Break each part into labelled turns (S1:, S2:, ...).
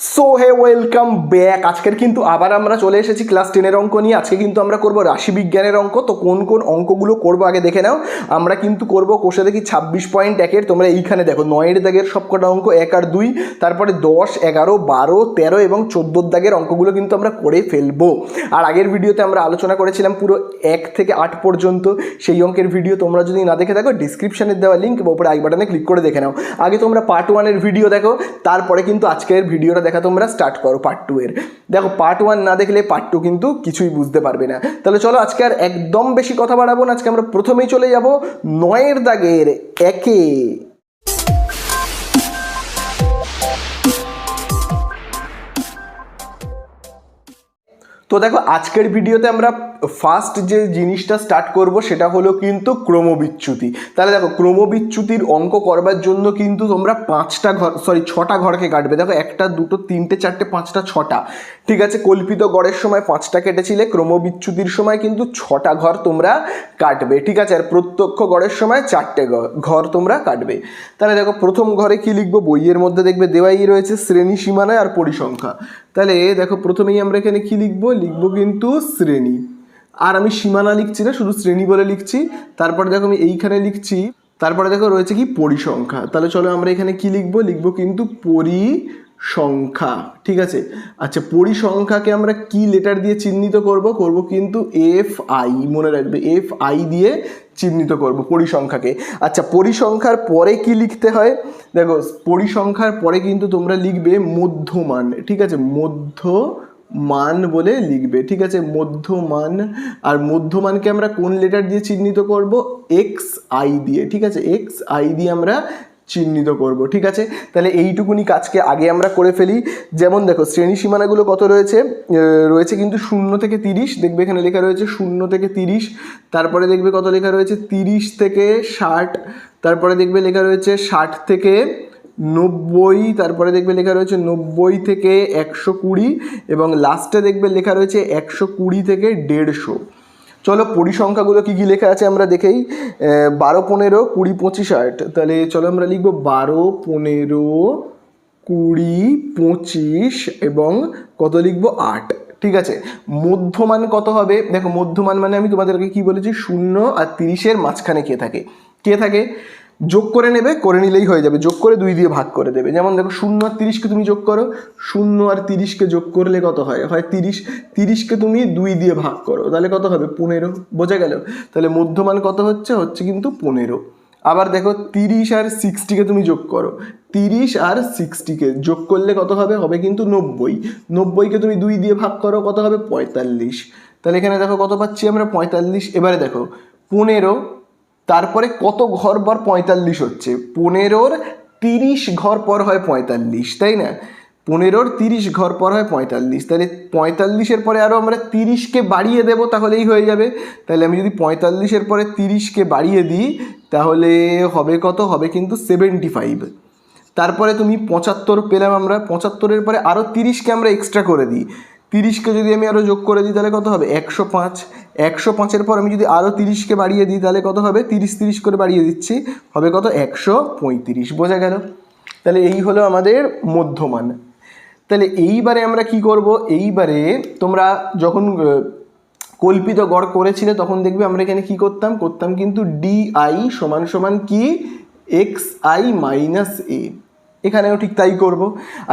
S1: So hey welcome back. আজকের কিন্তু আবার আমরা চলে এসেছি ক্লাস 10-এর অঙ্ক নিয়ে। আজকে কিন্তু আমরা করব রাশিবিজ্ঞানের অঙ্ক। তো কোন কোন অঙ্কগুলো করব আগে দেখে নাও। আমরা কিন্তু করব কোষে দেখি 26.1-এর, তোমরা এইখানে দেখো 9-এর দাগের সবকটা অঙ্ক 1 আর 2, তারপরে 10, 11, 12, 13 এবং 14 দাগের অঙ্কগুলো কিন্তু আমরা করে ফেলবো। আর আগের ভিডিওতে আমরা আলোচনা করেছিলাম পুরো 1 থেকে 8 পর্যন্ত, সেই অঙ্কের ভিডিও তোমরা যদি না দেখে থাকো ডিসক্রিপশানে দেওয়া লিঙ্ক বা উপরে আই বাটনে ক্লিক করে দেখে নাও। আগে তোমরা পার্ট 1-এর ভিডিও দেখো, তারপরে কিন্তু আজকের ভিডিওটা দেখা তোমরা স্টার্ট করো পার্ট 2-এর। দেখো পার্ট 1 না দেখলে পার্ট 2 কিন্তু কিছুই বুঝতে পারবে না। তাহলে চলো আজকে আর একদম বেশি কথা বাড়াবো না, আজকে আমরা প্রথমেই চলে যাব 9-এর দাগের 1-এ। তো দেখো আজকের ভিডিওতে আমরা ফার্স্ট যে জিনিসটা স্টার্ট করব সেটা হলো কিন্তু ক্রমবিচ্যুতি। তাহলে দেখো ক্রমবিচ্যুতির অঙ্ক করবার জন্য কিন্তু তোমরা 6টা ঘরকে কাটবে। দেখো 1, 2, 3, 4, 5, 6টা, ঠিক আছে। কল্পিত গড়ের সময় 5টা কেটেছিলে, ক্রমবিচ্যুতির সময় কিন্তু 6টা ঘর তোমরা কাটবে, ঠিক আছে। আর প্রত্যক্ষ গড়ের সময় 4টে ঘর তোমরা কাটবে। তাহলে দেখো প্রথম ঘরে কি লিখবো, বইয়ের মধ্যে দেখবে দেওয়াই রয়েছে শ্রেণী, সীমানা আর পরিসংখ্যা। তাহলে দেখো প্রথমেই আমরা এখানে কি লিখবো কিন্তু শ্রেণী, আর আমি সীমানা লিখছি না, শুধু শ্রেণী বলে লিখছি। তারপরে দেখো আমি এইখানে লিখছি, তারপরে দেখো রয়েছে কি পরিসংখ্যা। তাহলে চলো আমরা এখানে কি লিখবো কিন্তু পরিসংখ্যা, ঠিক আছে। আচ্ছা পরিসংখ্যাকে আমরা কি লেটার দিয়ে চিহ্নিত করব কিন্তু FI, মনে রাখবে FI দিয়ে চিহ্নিত করব পরিসংখ্যাকে। আচ্ছা পরিসংখ্যার পরে কি লিখতে হয়, দেখো পরিসংখ্যার পরে কিন্তু তোমরা লিখবে মধ্যমান, ঠিক আছে, মধ্যমান বলে লিখবে, ঠিক আছে, মধ্যমান। আর মধ্যমানকে আমরা কোন লেটার দিয়ে চিহ্নিত করব, XI দিয়ে, ঠিক আছে, XI দিয়ে আমরা চিহ্নিত করব, ঠিক আছে। তাহলে এইটুকুনি কাজকে আগে আমরা করে ফেলি। যেমন দেখো শ্রেণী সীমানাগুলো কত রয়েছে কিন্তু 0 থেকে 30, দেখবে এখানে লেখা রয়েছে 0 থেকে 30। তারপরে দেখবে কত লেখা রয়েছে 30 থেকে 60, তারপরে দেখবে লেখা রয়েছে 60 থেকে 90, তারপরে দেখবে লেখা রয়েছে 90 থেকে 120 এবং লাস্টে দেখবে লেখা রয়েছে 120 থেকে 150। চলো পরিসংখ্যাগুলো কী কী লেখা আছে আমরা দেখেই। 12, 15, 20, 25, 60। তাহলে চলো আমরা লিখবো 12, 15, 20, 25 এবং কত লিখবো 8, ঠিক আছে। মধ্যমান কত হবে, দেখো মধ্যমান মানে আমি তোমাদেরকে কি বলেছি, 0 আর 30-এর মাঝখানে কে থাকে যোগ করে নেবে, করে নিলেই হয়ে যাবে, যোগ করে 2 দিয়ে ভাগ করে দেবে। যেমন দেখো 0 আর 30কে তুমি যোগ করো, 0 আর 30কে যোগ করলে কত হয় 30, 30কে তুমি 2 দিয়ে ভাগ করো, তাহলে কত হবে 15, বোঝা গেল। তাহলে মধ্যমান কত হচ্ছে কিন্তু 15। আবার দেখো 30 আর 60কে তুমি যোগ করো, 30 আর 60কে যোগ করলে কত হবে কিন্তু 90, 90কে তুমি 2 দিয়ে ভাগ করো, কত হবে 45। তাহলে এখানে দেখো কত পাচ্ছি আমরা 45। এবারে দেখো 15, তারপরে কত ঘর পর 45 হচ্ছে, 15-র 30 ঘর পর হয় 45, তাই না, 15-র 30 ঘর পর হয় 45। তাহলে 45-এর পরে আরও আমরা 30কে বাড়িয়ে দেবো, তাহলেই হয়ে যাবে। তাহলে আমি যদি 45-এর পরে 30কে বাড়িয়ে দিই তাহলে হবে কত, হবে কিন্তু 75। তারপরে তুমি 75 পেলাম আমরা, 75-এর পরে আরও 30কে আমরা এক্সট্রা করে দিই, 30কে যদি আমি আরও যোগ করে দিই তাহলে কত হবে 105, 105-এর পর আমি যদি আরও 30কে বাড়িয়ে দিই তাহলে কত হবে 30, 30 করে বাড়িয়ে দিচ্ছি, হবে কত 135, বোঝা গেল। তাহলে এই হলো আমাদের মধ্যমান। তাহলে এইবারে আমরা কি করব, এইবারে তোমরা যখন কল্পিত গড় করেছিলে তখন দেখবে আমরা এখানে কি করতাম কিন্তু DI সমান সমান কি XI মাইনাস A, এখানেও ঠিক তাই করব।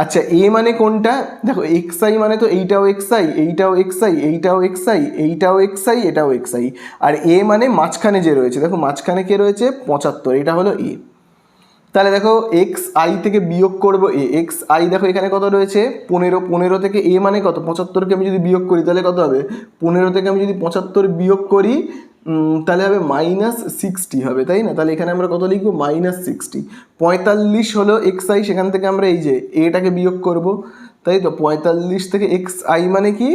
S1: আচ্ছা এ মানে কোনটা, দেখো XI মানে তো এইটাও XI, এইটাও XI, এইটাও XI, এইটাও XI, এটাও XI। আর এ মানে মাঝখানে যে রয়েছে, দেখো মাঝখানে কে রয়েছে 75, এটা হলো এ। তাহলে দেখো XI থেকে বিয়োগ করব এ, XI দেখো এখানে কত রয়েছে 15, 15 থেকে এ মানে কত 75কে আমি যদি বিয়োগ করি তাহলে কত হবে 15 থেকে আমি যদি 75 বিয়োগ করি তাহলে হবে -60 হবে, তাই না। তাহলে এখানে আমরা কত লিখবো -60। 45 হলো XI, সেখান থেকে আমরা এই যে এটাকে বিয়োগ করব, তাই তো। 45 থেকে XI মানে কি,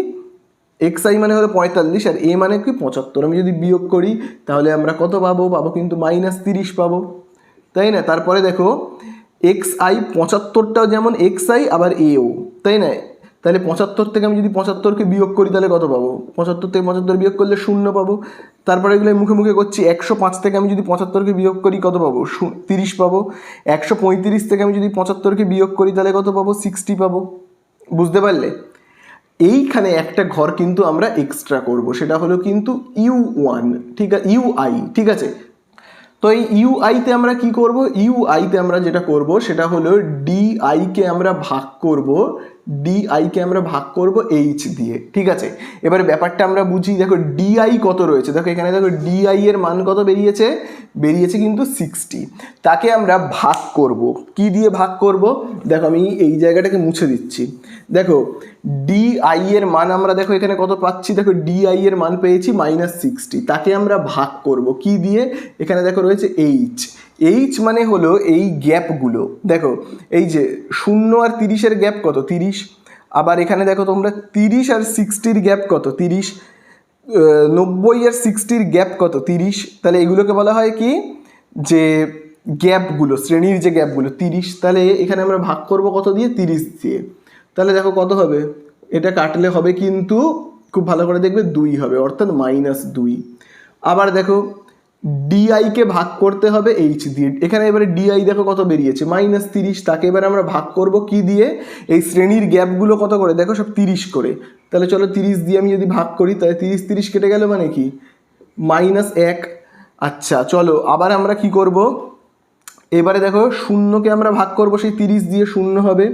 S1: XI মানে হলো 45 আর এ মানে কি 75, আমি যদি বিয়োগ করি তাহলে আমরা কত পাবো কিন্তু -30 পাবো, তাই না। তারপরে দেখো XI 75টাও যেমন XI আবার এও, তাই না। তাহলে 75 থেকে আমি যদি 75কে বিয়োগ করি তাহলে কত পাবো, 75 থেকে 75 বিয়োগ করলে 0 পাবো। তারপরে এগুলো মুখে মুখে করছি, 105 থেকে আমি যদি 75কে বিয়োগ করি কত পাবো 30 পাবো। 135 থেকে আমি যদি 75কে বিয়োগ করি তাহলে কত পাবো 60 পাবো, বুঝতে পারলে? এইখানে একটা ঘর কিন্তু আমরা এক্সট্রা করব, সেটা হলো কিন্তু U1, ঠিক আছে, UI, ঠিক আছে। তো এই ইউআইতে আমরা কি করব, ইউআইতে আমরা যেটা করব সেটা হলো ডিআইকে আমরা ভাগ করব, ডিআইকে আমরা ভাগ করব এইচ দিয়ে, ঠিক আছে। এবারে ব্যাপারটা আমরা বুঝি, দেখো ডিআই কত রয়েছে, দেখো এখানে দেখো ডিআই এর মান কত বেরিয়েছে, বেরিয়েছে কিন্তু 60। তাকে আমরা ভাগ করব, কি দিয়ে ভাগ করব, দেখো আমি এই জায়গাটাকে মুছে দিচ্ছি। দেখো ডিআই এর মান আমরা দেখো এখানে কত পাচ্ছি, দেখো ডিআই এর মান পেয়েছি -60, তাকে আমরা ভাগ করব কি দিয়ে, এখানে দেখো রয়েছে এইচ। এইচ মানে হলো এই গ্যাপগুলো, দেখো এই যে 0 আর 30-এর গ্যাপ কত, 30। আবার এখানে দেখো তোমরা 30 আর 60-র গ্যাপ কত, 30। 90 আর 60-র গ্যাপ কত, 30। তাহলে এগুলোকে বলা হয় কি, যে গ্যাপগুলো, শ্রেণীর যে গ্যাপগুলো 30। তাহলে এখানে আমরা ভাগ করব কত দিয়ে, 30 দিয়ে। তাহলে দেখো কত হবে, এটা কাটলে হবে কিন্তু খুব ভালো করে দেখবে 2 হবে, অর্থাৎ -2। আবার দেখো ডিআইকে ভাগ করতে হবে এইচ দিয়ে, এখানে এবারে ডিআই দেখো কত বেরিয়েছে -30, তাকে এবার আমরা ভাগ করব কি দিয়ে, এই শ্রেণীর গ্যাপগুলো কত করে, দেখো সব 30 করে। তাহলে চলো 30 দিয়ে আমি যদি ভাগ করি, তাহলে 30 কেটে গেল, মানে কি -1। আচ্ছা চলো আবার আমরা কি করব, এবারে দেখো 0কে আমরা ভাগ করব সেই 30 দিয়ে, 0 হবে।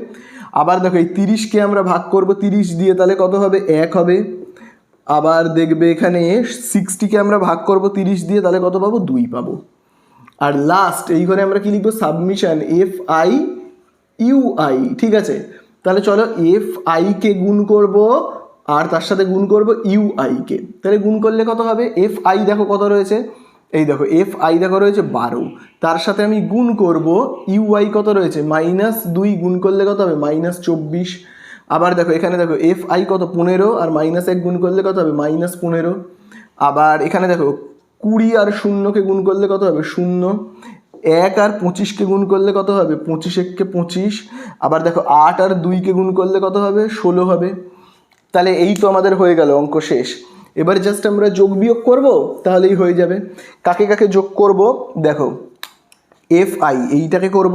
S1: আবার দেখো এই 30কে আমরা ভাগ করব 30 দিয়ে, তাহলে কত হবে, 1 হবে। আবার দেখবে এখানে 60কে আমরা ভাগ করব 30 দিয়ে, তাহলে কত পাবো, 2 পাবো। আর লাস্ট এই ঘরে আমরা কি লিখবো, সাবমিশন FI/UI, ঠিক আছে। তাহলে চলো FI-কে গুণ করব আর তার সাথে গুণ করব UI-কে, তাহলে গুণ করলে কত হবে, FI দেখো কত রয়েছে, এই দেখো FI দেখো রয়েছে 12, তার সাথে আমি গুণ করব UI কত রয়েছে -2, গুণ করলে কত হবে, -24। আবার দেখো এখানে দেখো FI কত 15, আর -1 গুণ করলে কত হবে, -15। আবার এখানে দেখো 20 আর 0কে গুণ করলে কত হবে, 0। 1 আর 25কে গুণ করলে কত হবে, 25 × 25। আবার দেখো 8 আর 2কে গুণ করলে কত হবে, 16 হবে। তাহলে এই তো আমাদের হয়ে গেল, অঙ্ক শেষ। এবার জাস্ট আমরা যোগ বিয়োগ করব, তাহলেই হয়ে যাবে। কাকে কাকে যোগ করব, দেখো FI এইটাকে করব,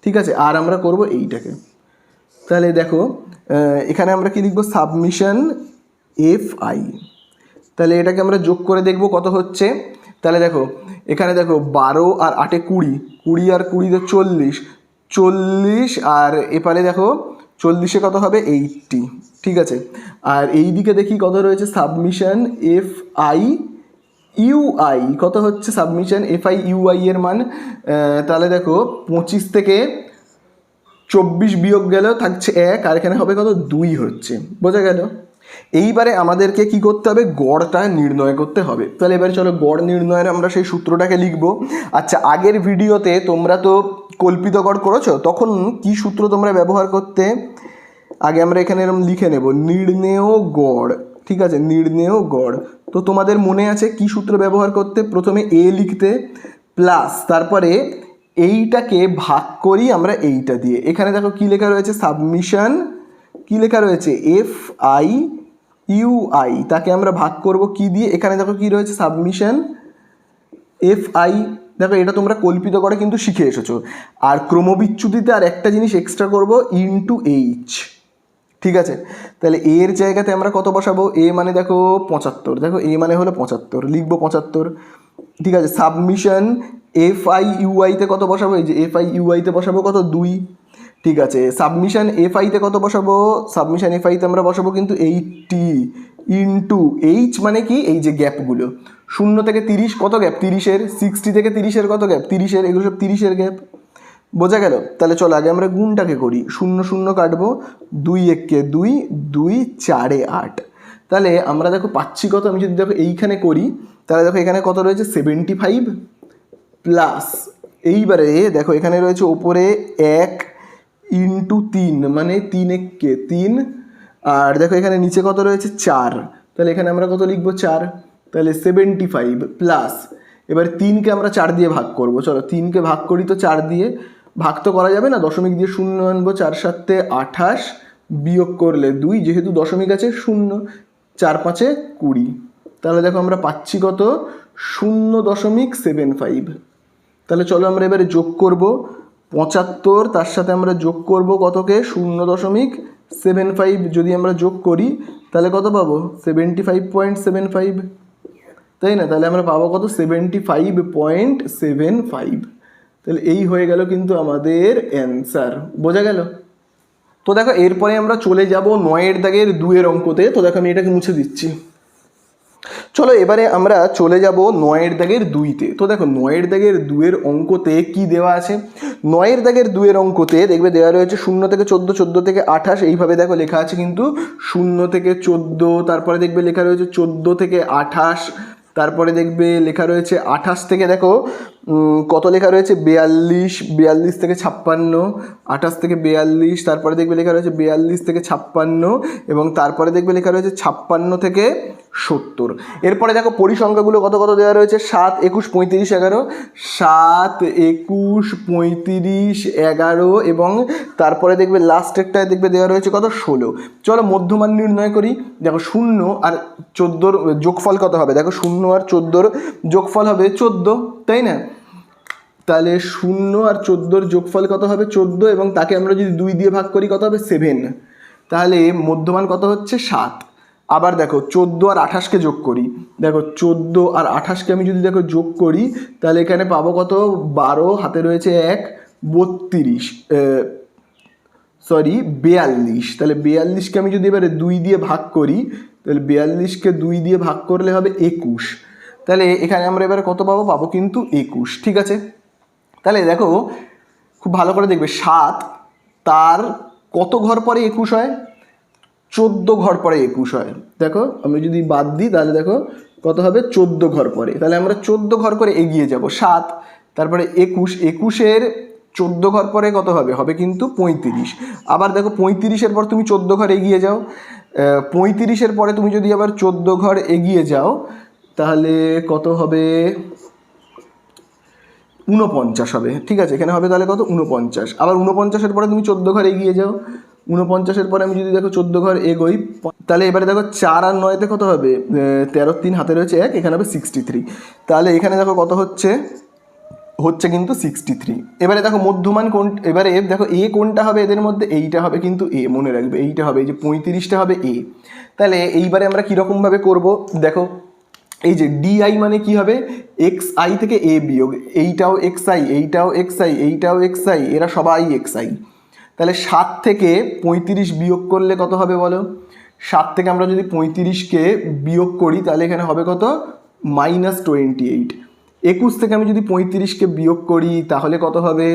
S1: ঠিক আছে, আর আমরা করব এইটাকে। তাহলে দেখো এখানে আমরা কি লিখবো, সাবমিশন FI। তাহলে এটাকে আমরা যোগ করে দেখব কত হচ্ছে। তাহলে দেখো এখানে দেখো 12 আর 8-এ 20, 20 আর 20-তে 40, 40 আর এপারে দেখো 40-এ কত হবে, 80, ঠিক আছে। আর এই দিকে দেখি কত রয়েছে, সাবমিশন FI/UI কত হচ্ছে, সাবমিশন FI/UI এর মান, তাহলে দেখো 25 থেকে 24 বিয়োগ গেল, থাকছে 1, আর এখানে হবে কত, 2 হচ্ছে, বোঝা গেল। এইবারে আমাদেরকে কি করতে হবে, গড়টা নির্ণয় করতে হবে। তাহলে এবারে চলো গড় নির্ণয়ের আমরা সেই সূত্রটাকে লিখব। আচ্ছা আগের ভিডিওতে তোমরা তো কল্পিত গড় করেছো, তখন কি সূত্র তোমরা ব্যবহার করতে, আগে আমরা এখানে এরকম লিখে নেব, নির্ণেয় গড়, ঠিক আছে, নির্ণেয় গড়। তো তোমাদের মনে আছে কি সূত্র ব্যবহার করতে, প্রথমে A লিখতে, প্লাস তারপরে এইটাকে ভাগ করি আমরা এইটা দিয়ে। এখানে দেখো কি লেখা রয়েছে, সাবমিশন, কি লেখা রয়েছে, FI/UI, তাকে আমরা ভাগ করব কি দিয়ে, এখানে দেখো কি রয়েছে, সাবমিশন FI। দেখো এটা তোমরা কল্পিত করে কিন্তু শিখে এসেছো। আর ক্রমবিচ্যুতিতে আর একটা জিনিস এক্সট্রা করব, *H, ঠিক আছে। তাহলে এর জায়গাতে আমরা কত বসাবো, A মানে দেখো 75, দেখো A মানে হলো 75, লিখবো 75, ঠিক আছে। সাবমিশন FI/UI-তে কত বসাবো, এই যে FI/UI-তে বসাবো কত, 2, ঠিক আছে। সাবমিশন FI-তে কত বসাবো, সাবমিশন FI-তে আমরা বসাবো কিন্তু 80 * H মানে কি, এই যে গ্যাপগুলো 0 থেকে 30 কত গ্যাপ, 30-এর, 60 থেকে 30-এর কত গ্যাপ, 30-এর, এগুলো সব 30-এর গ্যাপ, বোঝা গেল। তাহলে চলো আগে আমরা গুণটাকে করি, 0 0 কাটবো, 2 1 2, 2 4 8। তাহলে আমরা দেখো পাচ্ছি কত, আমি যদি দেখো এইখানে করি, তাহলে দেখো এখানে কত রয়েছে, 75, প্লাস এইবারে দেখো এখানে রয়েছে ওপরে 1 * 3 মানে 3 1 3, আর দেখো এখানে নিচে কত রয়েছে, 4, তাহলে এখানে আমরা কত লিখবো, 4। তাহলে 75 প্লাস, এবার 3কে আমরা 4 দিয়ে ভাগ করব, চলো 3কে ভাগ করি তো 4 দিয়ে, ভাগ তো করা যাবে না, দশমিক দিয়ে 0 আনবো, 4 7 28, বিয়োগ করলে 2, যেহেতু দশমিক আছে 0, 4 5 20। তাহলে দেখো আমরা পাচ্ছি কত, 0.75। তাহলে চলো আমরা এবারে যোগ করব 75, তার সাথে আমরা যোগ করব কতকে, 75 যদি আমরা যোগ করি তাহলে কত পাবো 75.75, তাই না? তাহলে আমরা পাবো কত 75.75। তাহলে এই হয়ে গেল কিন্তু আমাদের অ্যান্সার, বোঝা গেল? তো দেখো এরপরে আমরা চলে যাব 9 দাগের 2 অঙ্কতে। তো দেখো আমি এটাকে মুছে দিচ্ছি। চলো এবারে আমরা চলে যাব 9 দাগের 2তে। তো দেখো 9 দাগের 2 অঙ্কতে কি দেওয়া আছে? 9 দাগের 2 অঙ্কতে দেখবে দেওয়া রয়েছে 0 থেকে 14, 14 থেকে 28, এইভাবে দেখো লেখা আছে কিন্তু 0 থেকে 14, তারপরে দেখবে লেখা রয়েছে 14 থেকে 28, তারপরে দেখবে লেখা রয়েছে 28 থেকে দেখো কত লেখা রয়েছে 42, 42 থেকে 56, 28 থেকে 42, তারপরে দেখবে লেখা রয়েছে 42 থেকে 56, এবং তারপরে দেখবে লেখা রয়েছে 56 থেকে 70। এরপরে দেখো পরিসংখ্যাগুলো কত কত দেওয়া রয়েছে 7, 21, 35, 11, 7, 21, 35, 11, এবং তারপরে দেখবে লাস্টেরটায় দেখবে দেওয়া রয়েছে কত 16। চলো মধ্যমান নির্ণয় করি। দেখো 0 আর 14 যোগফল কত হবে? দেখো 0 আর 14 যোগফল হবে 14, তাই না? তাহলে 0 আর 14 যোগফল কত হবে 14, এবং তাকে আমরা যদি 2 দিয়ে ভাগ করি কত হবে 7, তাহলে মধ্যমান কত হচ্ছে 7। আবার দেখো 14 আর 28কে যোগ করি। দেখো 14 আর 28কে আমি যদি দেখো যোগ করি তাহলে এখানে পাবো কত 12, হাতে রয়েছে 1, 42, 42। তাহলে 42কে আমি যদি এবারে 2 দিয়ে ভাগ করি তাহলে 42কে 2 দিয়ে ভাগ করলে হবে 21। তাহলে এখানে আমরা এবারে কত পাবো? পাবো কিন্তু 21, ঠিক আছে? তাহলে দেখো খুব ভালো করে দেখবে 7 তার কত ঘর পরে 21 হয়? 14 ঘর পরে 21 হয়। দেখো আমি যদি বাদ দিই তাহলে দেখো কত হবে 14 ঘর পরে। তাহলে আমরা 14 ঘর করে এগিয়ে যাব। 7 তারপরে 21, 21-এর 14 ঘর পরে কত হবে? হবে কিন্তু 35। আবার দেখো 35-এর পর তুমি 14 ঘর এগিয়ে যাও, 35-এর পরে তুমি যদি আবার 14 ঘর এগিয়ে যাও তাহলে কত হবে? 49 হবে, ঠিক আছে? এখানে হবে তাহলে কত 49। আবার 49-এর পরে তুমি 14 ঘর এগিয়ে যাও, 49-এর পরে আমি যদি দেখো 14 ঘর এগোই তাহলে এবারে দেখো 4 আর 9-তে কত হবে? 13, 3 হাতে রয়েছে 1, এখানে হবে 63। তাহলে এখানে দেখো কত হচ্ছে কিন্তু 63। এবারে দেখো মধ্যমান কোন, এবারে দেখো এ কোনটা হবে এদের মধ্যে? এইটা হবে কিন্তু এ, মনে রাখবে এইটা হবে, এই যে 35টা হবে এ। তাহলে এইবারে আমরা কীরকমভাবে করব? দেখো এই যে ডিআই মানে কি হবে? এক্স আই থেকে এ বিয়োগ, এইটাও এক্স আই, এইটাও এক্স আই, এইটাও এক্স আই, এরা সবাই এক্স আই। তাহলে 7 থেকে 35 বিয়োগ করলে কত হবে বলো? 7 থেকে আমরা যদি 35কে বিয়োগ করি তাহলে এখানে হবে কত? -28। 21 থেকে আমি যদি 35কে বিয়োগ করি তাহলে কত হবে?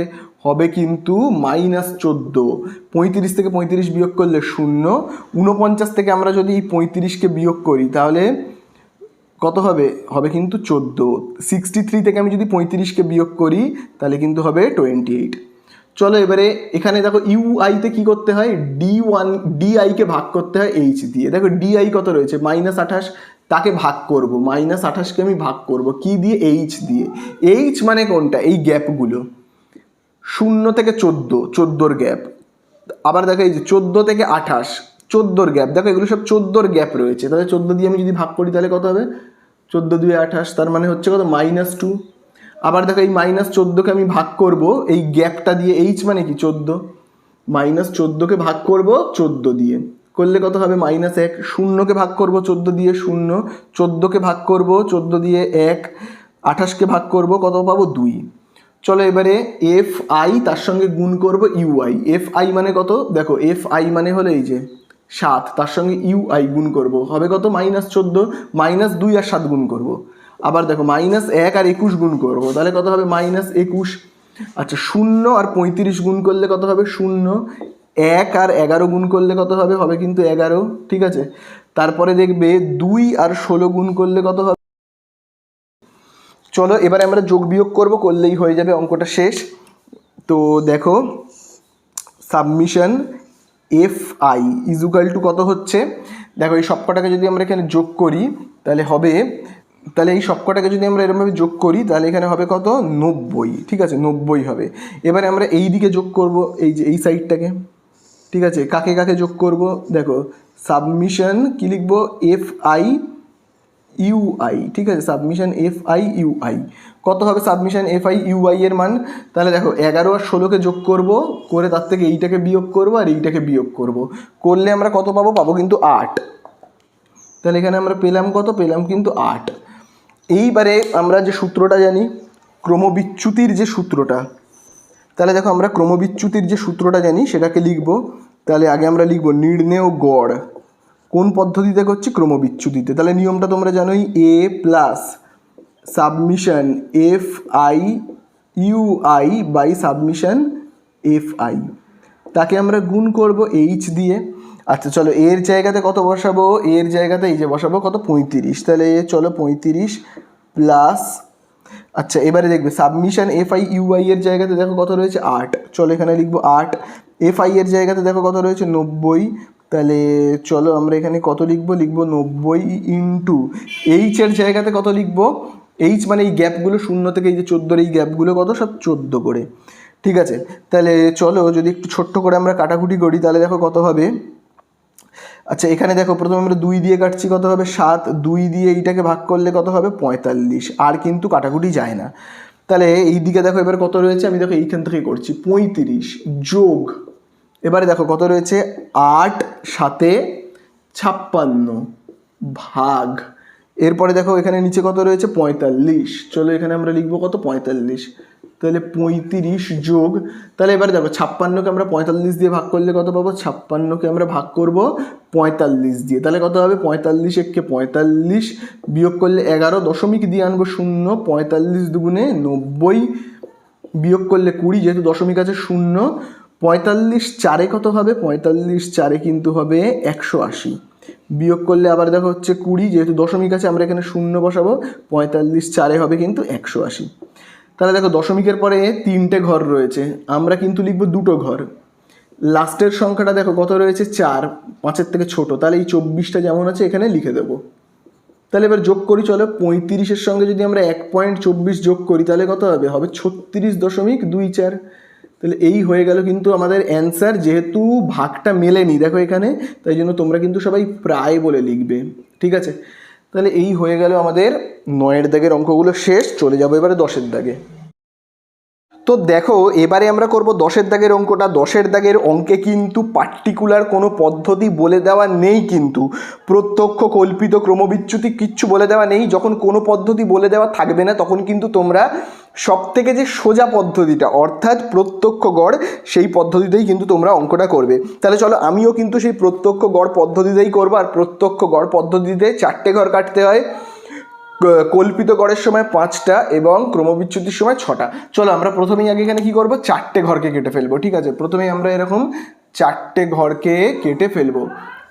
S1: হবে কিন্তু -14। 35 থেকে 35 বিয়োগ করলে 0। 49 থেকে আমরা যদি 35কে বিয়োগ করি তাহলে কত হবে? হবে কিন্তু 14। 63 থেকে আমি যদি 35কে বিয়োগ করি তাহলে কিন্তু হবে 28। চলো এবারে এখানে দেখো ইউআইতে কি করতে হয়? ডিআইকে ভাগ করতে হয় এইচ দিয়ে। দেখো ডিআই কত রয়েছে? -28, তাকে ভাগ করব, -28কে আমি ভাগ করব কি দিয়ে? এইচ দিয়ে। এইচ মানে কোনটা? এই গ্যাপগুলো 0 থেকে 14, 14-র গ্যাপ। আবার দেখো এই যে 14 থেকে 28, 14-র গ্যাপ। দেখো এগুলো সব 14-র গ্যাপ রয়েছে। তাহলে 14 দিয়ে আমি যদি ভাগ করি তাহলে কত হবে? 14 2 28, তার মানে হচ্ছে কত? -2। আবার দেখো এই -14কে আমি ভাগ করব এই গ্যাপটা দিয়ে, এইচ মানে কি 14, -14কে ভাগ করব 14 দিয়ে, করলে কত হবে? -1। 0কে ভাগ করব 14 দিয়ে 0, 14কে ভাগ করব 14 দিয়ে 1, 28কে ভাগ করব কত পাবো? 2। চলো এবারে এফ আই তার সঙ্গে গুণ করব ইউআই। এফ আই মানে কত? দেখো এফ আই মানে হলো এই যে 7, তার সঙ্গে ইউআই গুণ করব, হবে কত? -14, -2 আর 7 গুণ করব। আবার দেখো -1 আর 21 গুণ করব, তাহলে কত হবে? -21। আচ্ছা 0 আর 35 গুণ করলে কত হবে? 0। 1 আর 11 গুণ করলে কত হবে? হবে কিন্তু 11, ঠিক আছে? তারপরে দেখবে 2 আর 16 গুণ করলে কত হবে? চলো এবারে আমরা যোগ বিয়োগ করব, করলেই হয়ে যাবে, অঙ্কটা শেষ। তো দেখো summation F i is equal to কত হচ্ছে? দেখো এই সবকটাকে যদি আমরা এখানে যোগ করি তাহলে হবে, তাহলে এই সবকটাকে যদি আমরা এরকমভাবে যোগ করি তাহলে এখানে হবে কত? 90, ঠিক আছে? 90 হবে। এবারে আমরা এই দিকে যোগ করব, এই যে এই সাইডটাকে, ঠিক আছে? কাকে কাকে যোগ করব? দেখো সাবমিশন কি লিখবো? এফ আই ইউআই, ঠিক আছে, সাবমিশন এফ আই ইউআই। কত হবে সাবমিশন এফ আই ইউআই এর মান? তাহলে দেখো 11 আর 16কে যোগ করব, করে তার থেকে এইটাকে বিয়োগ করব আর এইটাকে বিয়োগ করব, করলে আমরা কত পাবো? পাবো কিন্তু 8। তাহলে এখানে আমরা পেলাম কত? পেলাম কিন্তু 8। এইবারে আমরা যে সূত্রটা জানি, ক্রমবিচ্যুতির যে সূত্রটা, তাহলে দেখো আমরা ক্রমবিচ্যুতির যে সূত্রটা জানি সেটাকে লিখব। তাহলে আগে আমরা লিখব নির্ণেয় গড়। কোন পদ্ধতিতে করছি? ক্রমবিচ্যুতিতে। তাহলে নিয়মটা তোমরা জানোই, A plus submission F I UI by submission F I, তাকে আমরা গুণ করব এইচ দিয়ে। আচ্ছা চলো, এর জায়গাতে কত বসাবো? এর জায়গাতে এই যে বসাবো কত? 35। তাহলে চলো 35 প্লাস, আচ্ছা এবারে দেখবে সাবমিশন এফ আই ইউআই এর জায়গাতে দেখো কত রয়েছে? 8। চলো এখানে লিখবো 8। এফ আই এর জায়গাতে দেখো কত রয়েছে? 90। তাহলে চলো আমরা এখানে কত লিখবো? লিখবো 90 ইন্টু এইচ এর জায়গাতে কত লিখবো? এইচ মানে এই গ্যাপগুলো 0 থেকে এই যে 14 এই গ্যাপগুলো কত? সব 14 করে, ঠিক আছে। তাহলে চলো যদি একটু ছোট্ট করে আমরা কাটাকুটি করি, তাহলে দেখো কত হবে। আচ্ছা এখানে দেখো প্রথমে আমরা 2 দিয়ে কাটছি, কত হবে? 7। 2 দিয়ে এইটাকে ভাগ করলে কত হবে? 45। আর কিন্তু কাটাকুটি যায় না। তাহলে এই দিকে দেখো এবার কত রয়েছে, আমি দেখো এইখান থেকে করছি 35 যোগ, এবারে দেখো কত রয়েছে? 8 সাথে 56 ভাগ, এরপরে দেখো এখানে নিচে কত রয়েছে? 45। চলো এখানে আমরা লিখবো কত? 45। তাহলে 35 যোগ, তাহলে এবারে দেখো 56কে আমরা 45 দিয়ে ভাগ করলে কত পাবো? 56কে আমরা ভাগ করব 45 দিয়ে, তাহলে কত হবে? 45 একে 45 বিয়োগ করলে 11, দশমিক দিয়ে আনবো 0, 45 দুগুণে 90 বিয়োগ করলে 20, যেহেতু দশমিক আছে 0, 45 4-এ কত হবে? 45 4-এ কিন্তু হবে 180, বিয়োগ করলে আবার দেখো হচ্ছে 20, যেহেতু দশমিক আছে আমরা এখানে 0 বসাবো, 45 4-এ হবে কিন্তু 180। তাহলে দেখো দশমিকের পরে 3টে ঘর রয়েছে, আমরা কিন্তু লিখবো 2টো ঘর। লাস্টের সংখ্যাটা দেখো কত রয়েছে? 4, 5-এর থেকে ছোট, তাহলে এই 24টা যেমন আছে এখানে লিখে দেবো। তাহলে এবার যোগ করি চলো, 35-এর সঙ্গে যদি আমরা 1.24 যোগ করি তাহলে কত হবে? হবে 36.24। তাহলে এই হয়ে গেল কিন্তু আমাদের অ্যান্সার, যেহেতু ভাগটা মেলেনি দেখো এখানে, তাই জন্য তোমরা কিন্তু সবাই প্রায় বলে লিখবে, ঠিক আছে। তাহলে এই হয়ে গেল আমাদের 9-এর দাগের অঙ্কগুলো শেষ। চলে যাবো এবারে 10-এর দাগে। তো দেখো এবারে আমরা করব 10-এর দাগের অঙ্কটা। 10-এর দাগের অঙ্কে কিন্তু পার্টিকুলার কোনো পদ্ধতি বলে দেওয়া নেই, কিন্তু প্রত্যক্ষ, কল্পিত, ক্রমবিচ্যুতি কিচ্ছু বলে দেওয়া নেই। যখন কোনো পদ্ধতি বলে দেওয়া থাকবে না তখন কিন্তু তোমরা সব থেকে যে সোজা পদ্ধতিটা অর্থাৎ প্রত্যক্ষ গড়, সেই পদ্ধতিতেই কিন্তু তোমরা অঙ্কটা করবে। তাহলে চলো আমিও কিন্তু সেই প্রত্যক্ষ গড় পদ্ধতিতেই করবো। আর প্রত্যক্ষ গড় পদ্ধতিতে 4টে ঘর কাটতে হয়, কল্পিত গড়ের সময় 5টা এবং ক্রমবিচ্যুতির সময় 6টা। চলো আমরা প্রথমেই আগে এখানে কি করব? 4টে ঘরকে কেটে ফেলবো, ঠিক আছে। প্রথমেই আমরা এরকম 4টে ঘরকে কেটে ফেলবো,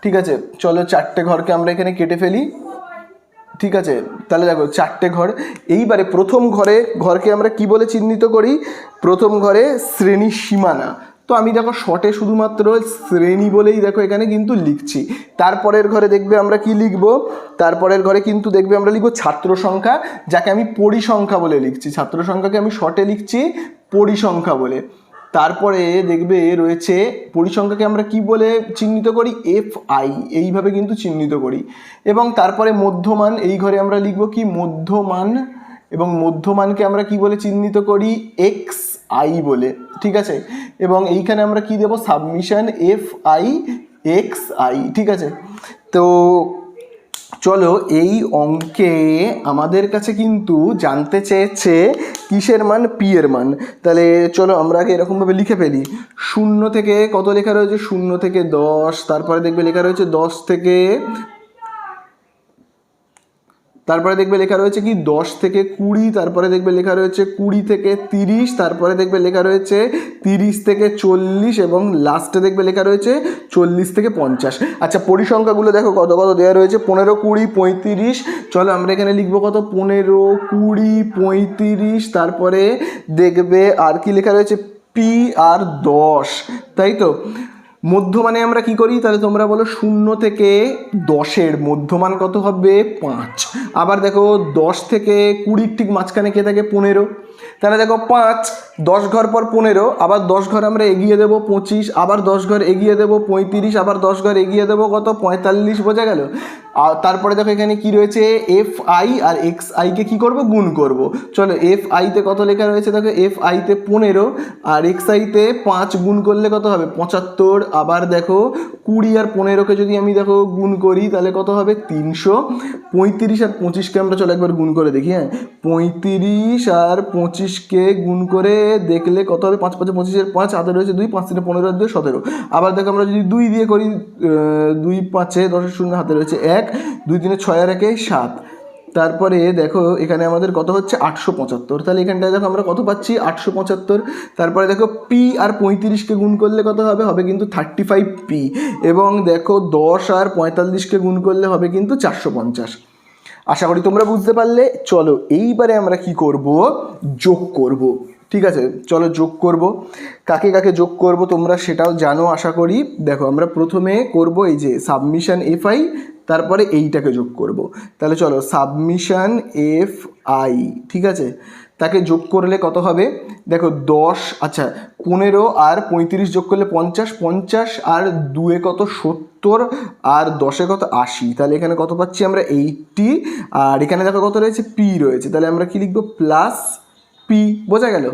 S1: ঠিক আছে। চলো 4টে ঘরকে আমরা এখানে কেটে ফেলি, ঠিক আছে। তাহলে দেখো 4টে ঘর। এইবারে প্রথম ঘরকে আমরা কি বলে চিহ্নিত করি? প্রথম ঘরে শ্রেণী সীমানা। তো আমি দেখো শর্টে শুধুমাত্র শ্রেণী বলেই দেখো এখানে কিন্তু লিখছি। তারপরের ঘরে দেখবে আমরা কি লিখবো? তারপরের ঘরে কিন্তু দেখবে আমরা লিখবো ছাত্র সংখ্যা, যাকে আমি পরিসংখ্যা বলে লিখছি। ছাত্র সংখ্যাকে আমি শর্টে লিখছি পরিসংখ্যা বলে। তারপরে দেখবে রয়েছে পরিসংখ্যাকে আমরা কি বলে চিহ্নিত করি? এফ আই, এইভাবে কিন্তু চিহ্নিত করি। এবং তারপরে মধ্যমান, এই ঘরে আমরা লিখব কি? মধ্যমান। এবং মধ্যমানকে আমরা কি বলে চিহ্নিত করি? এক্স আই বলে, ঠিক আছে। এবং এইখানে আমরা কি দেব? Submission F I x I, ঠিক আছে। তো চলো এই অঙ্কে আমাদের কাছে কিন্তু জানতে চেয়েছে কিসের মান? পি এর মান। তাহলে চলো আমরা আগে এরকমভাবে লিখে ফেলি। 0 থেকে কত লেখা রয়েছে? 0 থেকে 10, তারপরে দেখবে লেখা রয়েছে 10 থেকে, তারপরে দেখবে লেখা রয়েছে কি 10 থেকে 20, তারপরে দেখবে লেখা রয়েছে 20 থেকে 30, তারপরে দেখবে লেখা রয়েছে 30 থেকে 40 এবং লাস্টে দেখবে লেখা রয়েছে 40 থেকে 50। আচ্ছা পরিসংখ্যাগুলো দেখো কত কত দেওয়া রয়েছে? 15, 20, 35। চলো আমরা এখানে লিখবো কত? 15, 20, 35, তারপরে দেখবে আর কি লেখা রয়েছে? পি আর 10, তাই তো। মধ্যমানে আমরা কি করি? তাহলে তোমরা বলো 0 থেকে 10-এর মধ্যমান কত হবে? 5। আবার দেখো 10 থেকে 20 ঠিক মাঝখানে কে থাকে? 15। তাহলে দেখো 5, 10 ঘর পর 15, আবার 10 ঘর আমরা এগিয়ে দেবো 25, আবার 10 ঘর এগিয়ে দেবো 35, আবার 10 ঘর এগিয়ে দেবো কত? 45, বোঝা গেল। আর তারপরে দেখো এখানে কি রয়েছে, এফ আই আর এক্স আইকে কী করবো, গুণ করব। চলো এফ আইতে কত লেখা রয়েছে দেখো, এফ আইতে 15 আর এক্স আইতে 5 গুণ করলে কত হবে 75। আবার দেখো 20 আর 15কে যদি আমি দেখো গুণ করি তাহলে কত হবে 300। 35 আর 25কে আমরা চলো একবার গুণ করে দেখি। হ্যাঁ, 35 আর 25কে গুণ করে দেখলে কত হবে, 5 5 25 5, হাতে রয়েছে 2, 5 3 15 2 17। আবার দেখো আমরা যদি 2 দিয়ে করি, 2 5 10 শূন্য, হাতে রয়েছে 1, 2 3 6 আর 1 7। তারপরে দেখো এখানে আমাদের কত হচ্ছে 875। তাহলে এখানটায় দেখো আমরা কত পাচ্ছি 875। তারপরে দেখো পি আর 35কে গুণ করলে কত হবে, হবে কিন্তু 35 পি। এবং দেখো 10 আর 45কে গুণ করলে হবে কিন্তু 450। আশা করি তোমরা বুঝতে পারলে। চলো এইবারে আমরা কি করব, যোগ করব। ঠিক আছে, চলো যোগ করব। কাকে কাকে যোগ করব তোমরা সেটাও জানো আশা করি। দেখো আমরা প্রথমে করব এই যে সাবমিশন এফ আই, তারপরে এইটাকে যোগ করব। তাহলে চলো সাবমিশন এফ আই, ঠিক আছে, তাকে যোগ করলে কত হবে দেখো 10, আচ্ছা 15 আর 35 যোগ করলে 50, 50 আর 2 কত 70 আর 10 কত 80। তাহলে এখানে কত পাচ্ছি আমরা 80। আর এখানে দেখো কত রয়েছে, পি রয়েছে। তাহলে আমরা কি লিখবো, প্লাস পি। বোঝা গেল?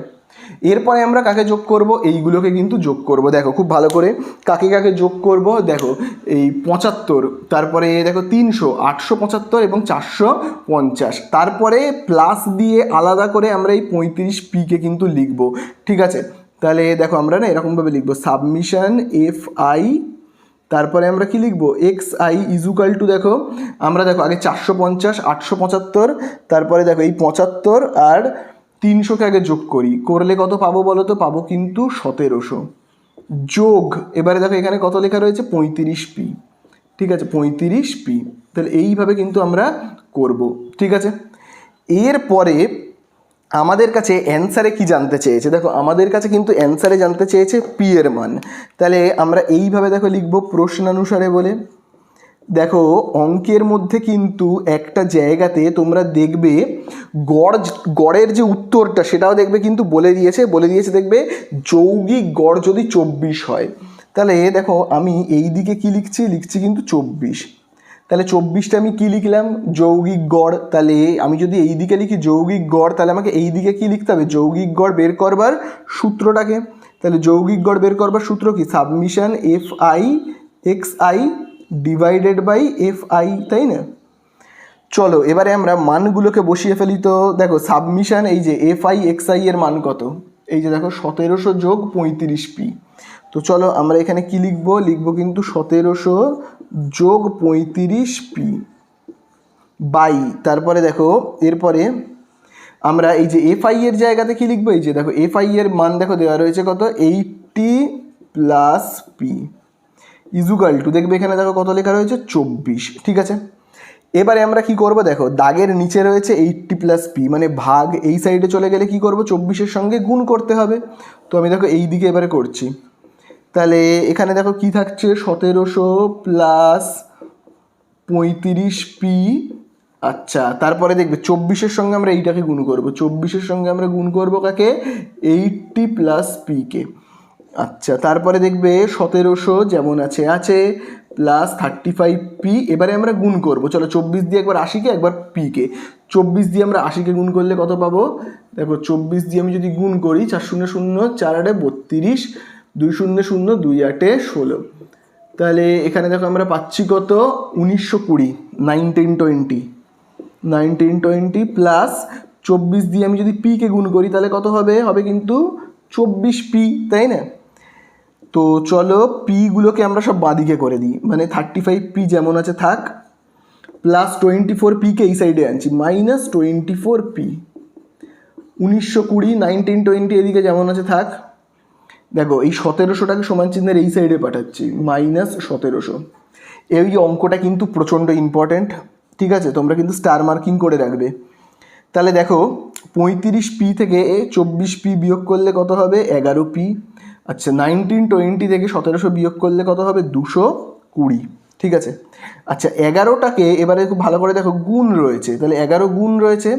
S1: এরপরে আমরা কাকে যোগ করব, এইগুলোকে কিন্তু যোগ করব। দেখো খুব ভালো করে কাকে কাকে যোগ করব। দেখো এই 75, তারপরে দেখো 300, 875 এবং 450। তারপরে প্লাস দিয়ে আলাদা করে আমরা এই 35 পিকে কিন্তু লিখব। ঠিক আছে, তাহলে দেখো আমরা না এরকমভাবে লিখবো, সাবমিশন এফ আই, তারপরে আমরা কি লিখবো, এক্স আই ইজুকাল টু, দেখো আমরা দেখো আগে 450 875, তারপরে দেখো এই 75 আর 300কে আগে যোগ করি, করলে কত পাবো বলো তো, পাবো কিন্তু 1700 যোগ। এবারে দেখো এখানে কত লেখা রয়েছে 35 পি। ঠিক আছে, 35 পি। তাহলে এইভাবে কিন্তু আমরা করব। ঠিক আছে, এরপরে আমাদের কাছে অ্যান্সারে কি জানতে চেয়েছে, দেখো আমাদের কাছে কিন্তু অ্যান্সারে জানতে চেয়েছে পি এর মান। তাহলে আমরা এইভাবে দেখো লিখবো, প্রশ্নানুসারে বলে। দেখো অঙ্কের মধ্যে কিন্তু একটা জায়গাতে তোমরা দেখবে গড়ের যে উত্তরটা সেটাও দেখবে কিন্তু বলে দিয়েছে দেখবে যৌগিক গড় যদি 24 হয়। তাহলে দেখো আমি এই দিকে কি লিখছি কিন্তু 24। তাহলে 24টা আমি কি লিখলাম, যৌগিক গড়। তাহলে আমি যদি এই দিকে লিখি যৌগিক গড়, তাহলে আমাকে এই দিকে কি লিখতে হবে, যৌগিক গড় বের করবার সূত্রটাকে। তাহলে যৌগিক গড় বের করবার সূত্র কি, summation F I x i divided by f i, তাই না? চলো এবারে আমরা মানগুলোকে বসিয়ে ফেলি। তো দেখো সাবমিশন এই যে এফ আই এক্স আই এর মান কত, এই যে দেখো 1700 যোগ 35 পি। তো চলো আমরা এখানে কি লিখবো কিন্তু 1700 যোগ 35 পি বাই, তারপরে দেখো এরপরে আমরা এই যে এফ আই এর জায়গাতে কি লিখবো, এই যে দেখো এফ আই এর মান দেখো দেওয়া রয়েছে কত, 80 প্লাস পি ইজুকাল টু, দেখবে এখানে দেখো কত লেখা রয়েছে 24। ঠিক আছে, এবারে আমরা কি করব, দেখো দাগের নিচে রয়েছে 80 প্লাস পি, মানে ভাগ এই সাইডে চলে গেলে কি করব, 24-এর সঙ্গে গুণ করতে হবে। তো আমি দেখো এই দিকে এবারে করছি। তাহলে এখানে দেখো কি থাকছে, 1700 প্লাস 35 পি। আচ্ছা, তারপরে দেখবে 24-এর সঙ্গে আমরা এইটাকে গুণ করব, 24-এর সঙ্গে আমরা গুণ করব কাকে, 80 প্লাস পিকে। আচ্ছা, তারপরে দেখবে 1700 যেমন আছে প্লাস 35 পি। এবারে আমরা গুণ করব, চলো 24 দিয়ে একবার 80কে, একবার পিকে। 24 দিয়ে আমরা 80কে গুণ করলে কত পাবো, দেখো 24 দিয়ে আমি যদি গুণ করি, 4 0 0 4 8 32, 2 0 0 2 8 16। তাহলে এখানে দেখো আমরা পাচ্ছি কত, 1920, 1920 প্লাস 24 দিয়ে আমি যদি পিকে গুণ করি তাহলে কত হবে, হবে কিন্তু 24 পি, তাই না? তো চলো পিগুলোকে আমরা সব বাঁদিকে করে দিই, মানে 35 পি যেমন আছে থাক, প্লাস 24 পিকে এই সাইডে আনছি, মাইনাস 24 পি। 1920 1920 এদিকে যেমন আছে থাক। দেখো এই 1700টাকে সমান চিহ্নের এই সাইডে পাঠাচ্ছি, মাইনাস 1700। এই অঙ্কটা কিন্তু প্রচণ্ড ইম্পর্ট্যান্ট। ঠিক আছে, তোমরা কিন্তু স্টার মার্কিং করে রাখবে। তাহলে দেখো 35 পি থেকে 24 পি বিয়োগ করলে কত হবে, 11 পি। আচ্ছা, 1920 থেকে 1700 বিয়োগ করলে কত হবে, 220। ঠিক আছে, আচ্ছা 11টাকে এবারে খুব ভালো করে দেখো গুণ রয়েছে, তাহলে 11 গুণ রয়েছে,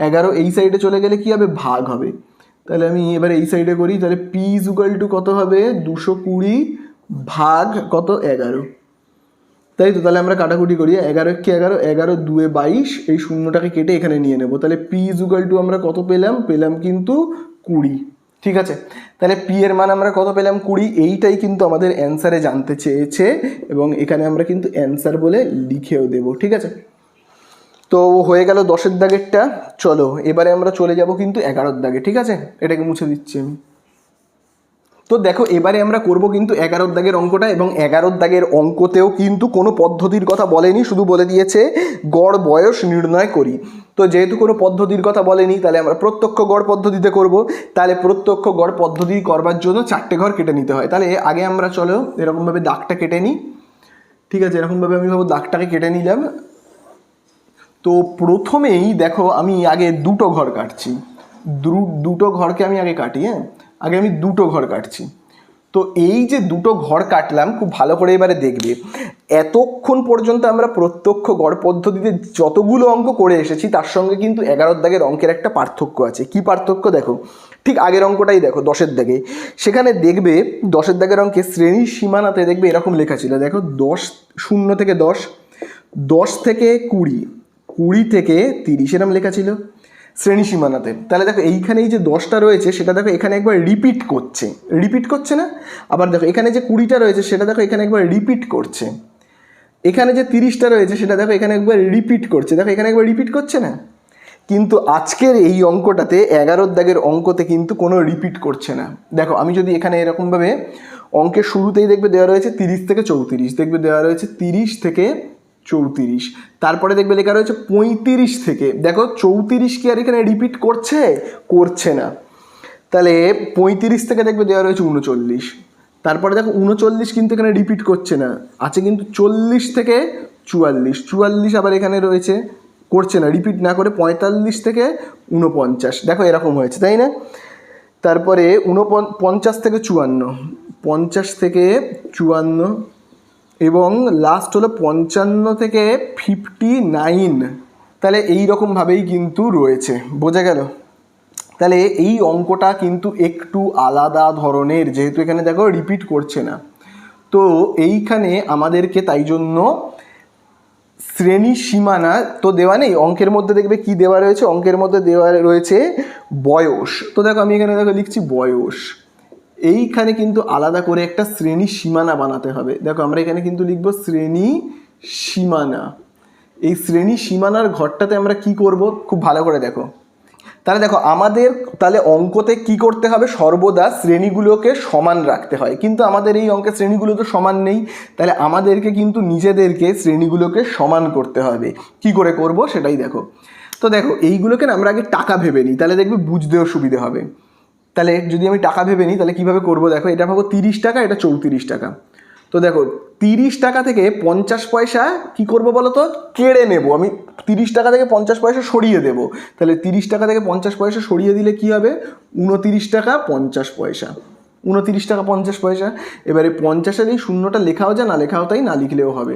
S1: 11 এই সাইডে চলে গেলে কি হবে, ভাগ হবে। তাহলে আমি এবারে এই সাইডে করি, তাহলে পি ইজুকাল টু কত হবে, 220 ভাগ কত, 11। তাই তো, তাহলে আমরা কাটাকুটি করি। 11 কে 11, 11 2 22, এই শূন্যটাকে কেটে এখানে নিয়ে নেব। তাহলে পি ইজুকাল টু আমরা কত পেলাম কিন্তু 20। ঠিক আছে, তাহলে পি এর মান আমরা কত পেলাম 20। এইটাই কিন্তু আমাদের অ্যান্সারে জানতে চেয়েছে এবং এখানে আমরা কিন্তু অ্যান্সার বলে লিখেও দেব। ঠিক আছে, তো হয়ে গেল 10-এর দাগেরটা। চলো এবারে আমরা চলে যাব কিন্তু 11-এর দাগে। ঠিক আছে, এটাকে মুছে দিচ্ছি আমি। তো দেখো এবারে আমরা করব কিন্তু 11-এর দাগের অঙ্কটা, এবং 11-এর দাগের অঙ্কতেও কিন্তু কোনো পদ্ধতির কথা বলেনি, শুধু বলে দিয়েছে গড় বয়স নির্ণয় করি। তো যেহেতু কোনো পদ্ধতির কথা বলেনি, তাহলে আমরা প্রত্যক্ষ গড় পদ্ধতিতে করব। তাহলে প্রত্যক্ষ গড় পদ্ধতি করবার জন্য 4টে ঘর কেটে নিতে হয়। তাহলে আগে আমরা চলো এরকমভাবে দাগটা কেটে নিই। ঠিক আছে, এরকমভাবে আমি ভাবো দাগটাকে কেটে নিলাম। তো প্রথমেই দেখো আমি আগে দুটো ঘর কাটছি। দুটো ঘরকে আমি আগে কাটি। হ্যাঁ, আগে আমি দুটো ঘর কাটছি। তো এই যে দুটো ঘর কাটলাম, খুব ভালো করে এবারে দেখবে, এতক্ষণ পর্যন্ত আমরা প্রত্যক্ষ গড় পদ্ধতিতে যতগুলো অঙ্ক করে এসেছি তার সঙ্গে কিন্তু 11-এর দাগের অঙ্কের একটা পার্থক্য আছে। কি পার্থক্য দেখো, ঠিক আগের অঙ্কটাই দেখো 10-এর দাগে। সেখানে দেখবে 10-এর দাগের অঙ্কে শ্রেণীর সীমানাতে দেখবে এরকম লেখা ছিল, দেখো 10, 0 থেকে 10, 10 থেকে 20, 20 থেকে 30 এরকম লেখা ছিল শ্রেণী সীমানাতে। তাহলে দেখো এইখানে এই যে 10টা রয়েছে সেটা দেখো এখানে একবার রিপিট করছে না? আবার দেখো এখানে যে 20টা রয়েছে সেটা দেখো এখানে একবার রিপিট করছে। এখানে যে 30টা রয়েছে সেটা দেখো এখানে একবার রিপিট করছে, দেখো এখানে একবার রিপিট করছে না? কিন্তু আজকের এই অঙ্কটাতে 11-এর দাগের অঙ্কতে কিন্তু কোনো রিপিট করছে না। দেখো আমি যদি এখানে এরকমভাবে অঙ্কের শুরুতেই দেখবে দেওয়া রয়েছে 30 থেকে 34, দেখবে দেওয়া রয়েছে 30 থেকে 34, তারপরে দেখবে লেখা রয়েছে 35 থেকে, দেখো 34 কি আর এখানে রিপিট করছে না। তাহলে 35 থেকে দেখবে দেওয়া রয়েছে 39, তারপরে দেখো 39 কিন্তু এখানে রিপিট করছে না, আছে কিন্তু 40 থেকে 44, 44 আবার এখানে রয়েছে, করছে না, রিপিট না করে 45 থেকে 49, দেখো এরকম হয়েছে তাই না? তারপরে 50 থেকে 54, 50 থেকে 54, এবং লাস্ট হলো 55 থেকে 59। তাহলে এই রকমভাবেই কিন্তু রয়েছে, বোঝা গেল? তাহলে এই অঙ্কটা কিন্তু একটু আলাদা ধরনের, যেহেতু এখানে দেখো রিপিট করছে না। তো এইখানে আমাদেরকে তাই জন্য শ্রেণী সীমানা তো দেওয়া নেই, অঙ্কের মধ্যে দেখবে কি দেওয়া রয়েছে, অঙ্কের মধ্যে দেওয়া রয়েছে বয়স। তো দেখো আমি এখানে দেখো লিখছি বয়স, এইখানে কিন্তু আলাদা করে একটা শ্রেণী সীমানা বানাতে হবে। দেখো আমরা এখানে কিন্তু লিখবো শ্রেণী সীমানা। এই শ্রেণী সীমানার ঘরটাতে আমরা কি করব, খুব ভালো করে দেখো। তাহলে দেখো আমাদের তাহলে অঙ্কতে কি করতে হবে, সর্বদা শ্রেণীগুলোকে সমান রাখতে হয়, কিন্তু আমাদের এই অঙ্কের শ্রেণীগুলো তো সমান নেই। তাহলে আমাদেরকে কিন্তু নিজেদেরকে শ্রেণীগুলোকে সমান করতে হবে। কি করে করব সেটাই দেখো। তো দেখো এইগুলোকে না আমরা আগে টাকা ভেবে নিই, তাহলে দেখবে বুঝতেও সুবিধে হবে। তাহলে যদি আমি টাকা ভেবে নিই তাহলে কীভাবে করবো, দেখো এটা ভাবো 30 টাকা, এটা 34 টাকা। তো দেখো 30 টাকা থেকে 50 পয়সা কি করব বলো তো, কেড়ে নেব। আমি 30 টাকা থেকে 50 পয়সা সরিয়ে দেব। তাহলে 30 টাকা থেকে 50 পয়সা সরিয়ে দিলে কি হবে, 29 টাকা 50 পয়সা, 29 টাকা 50 পয়সা। এবারে 50-এর এই শূন্যটা লেখাও যা, না লেখাও তাই, না লিখলেও হবে।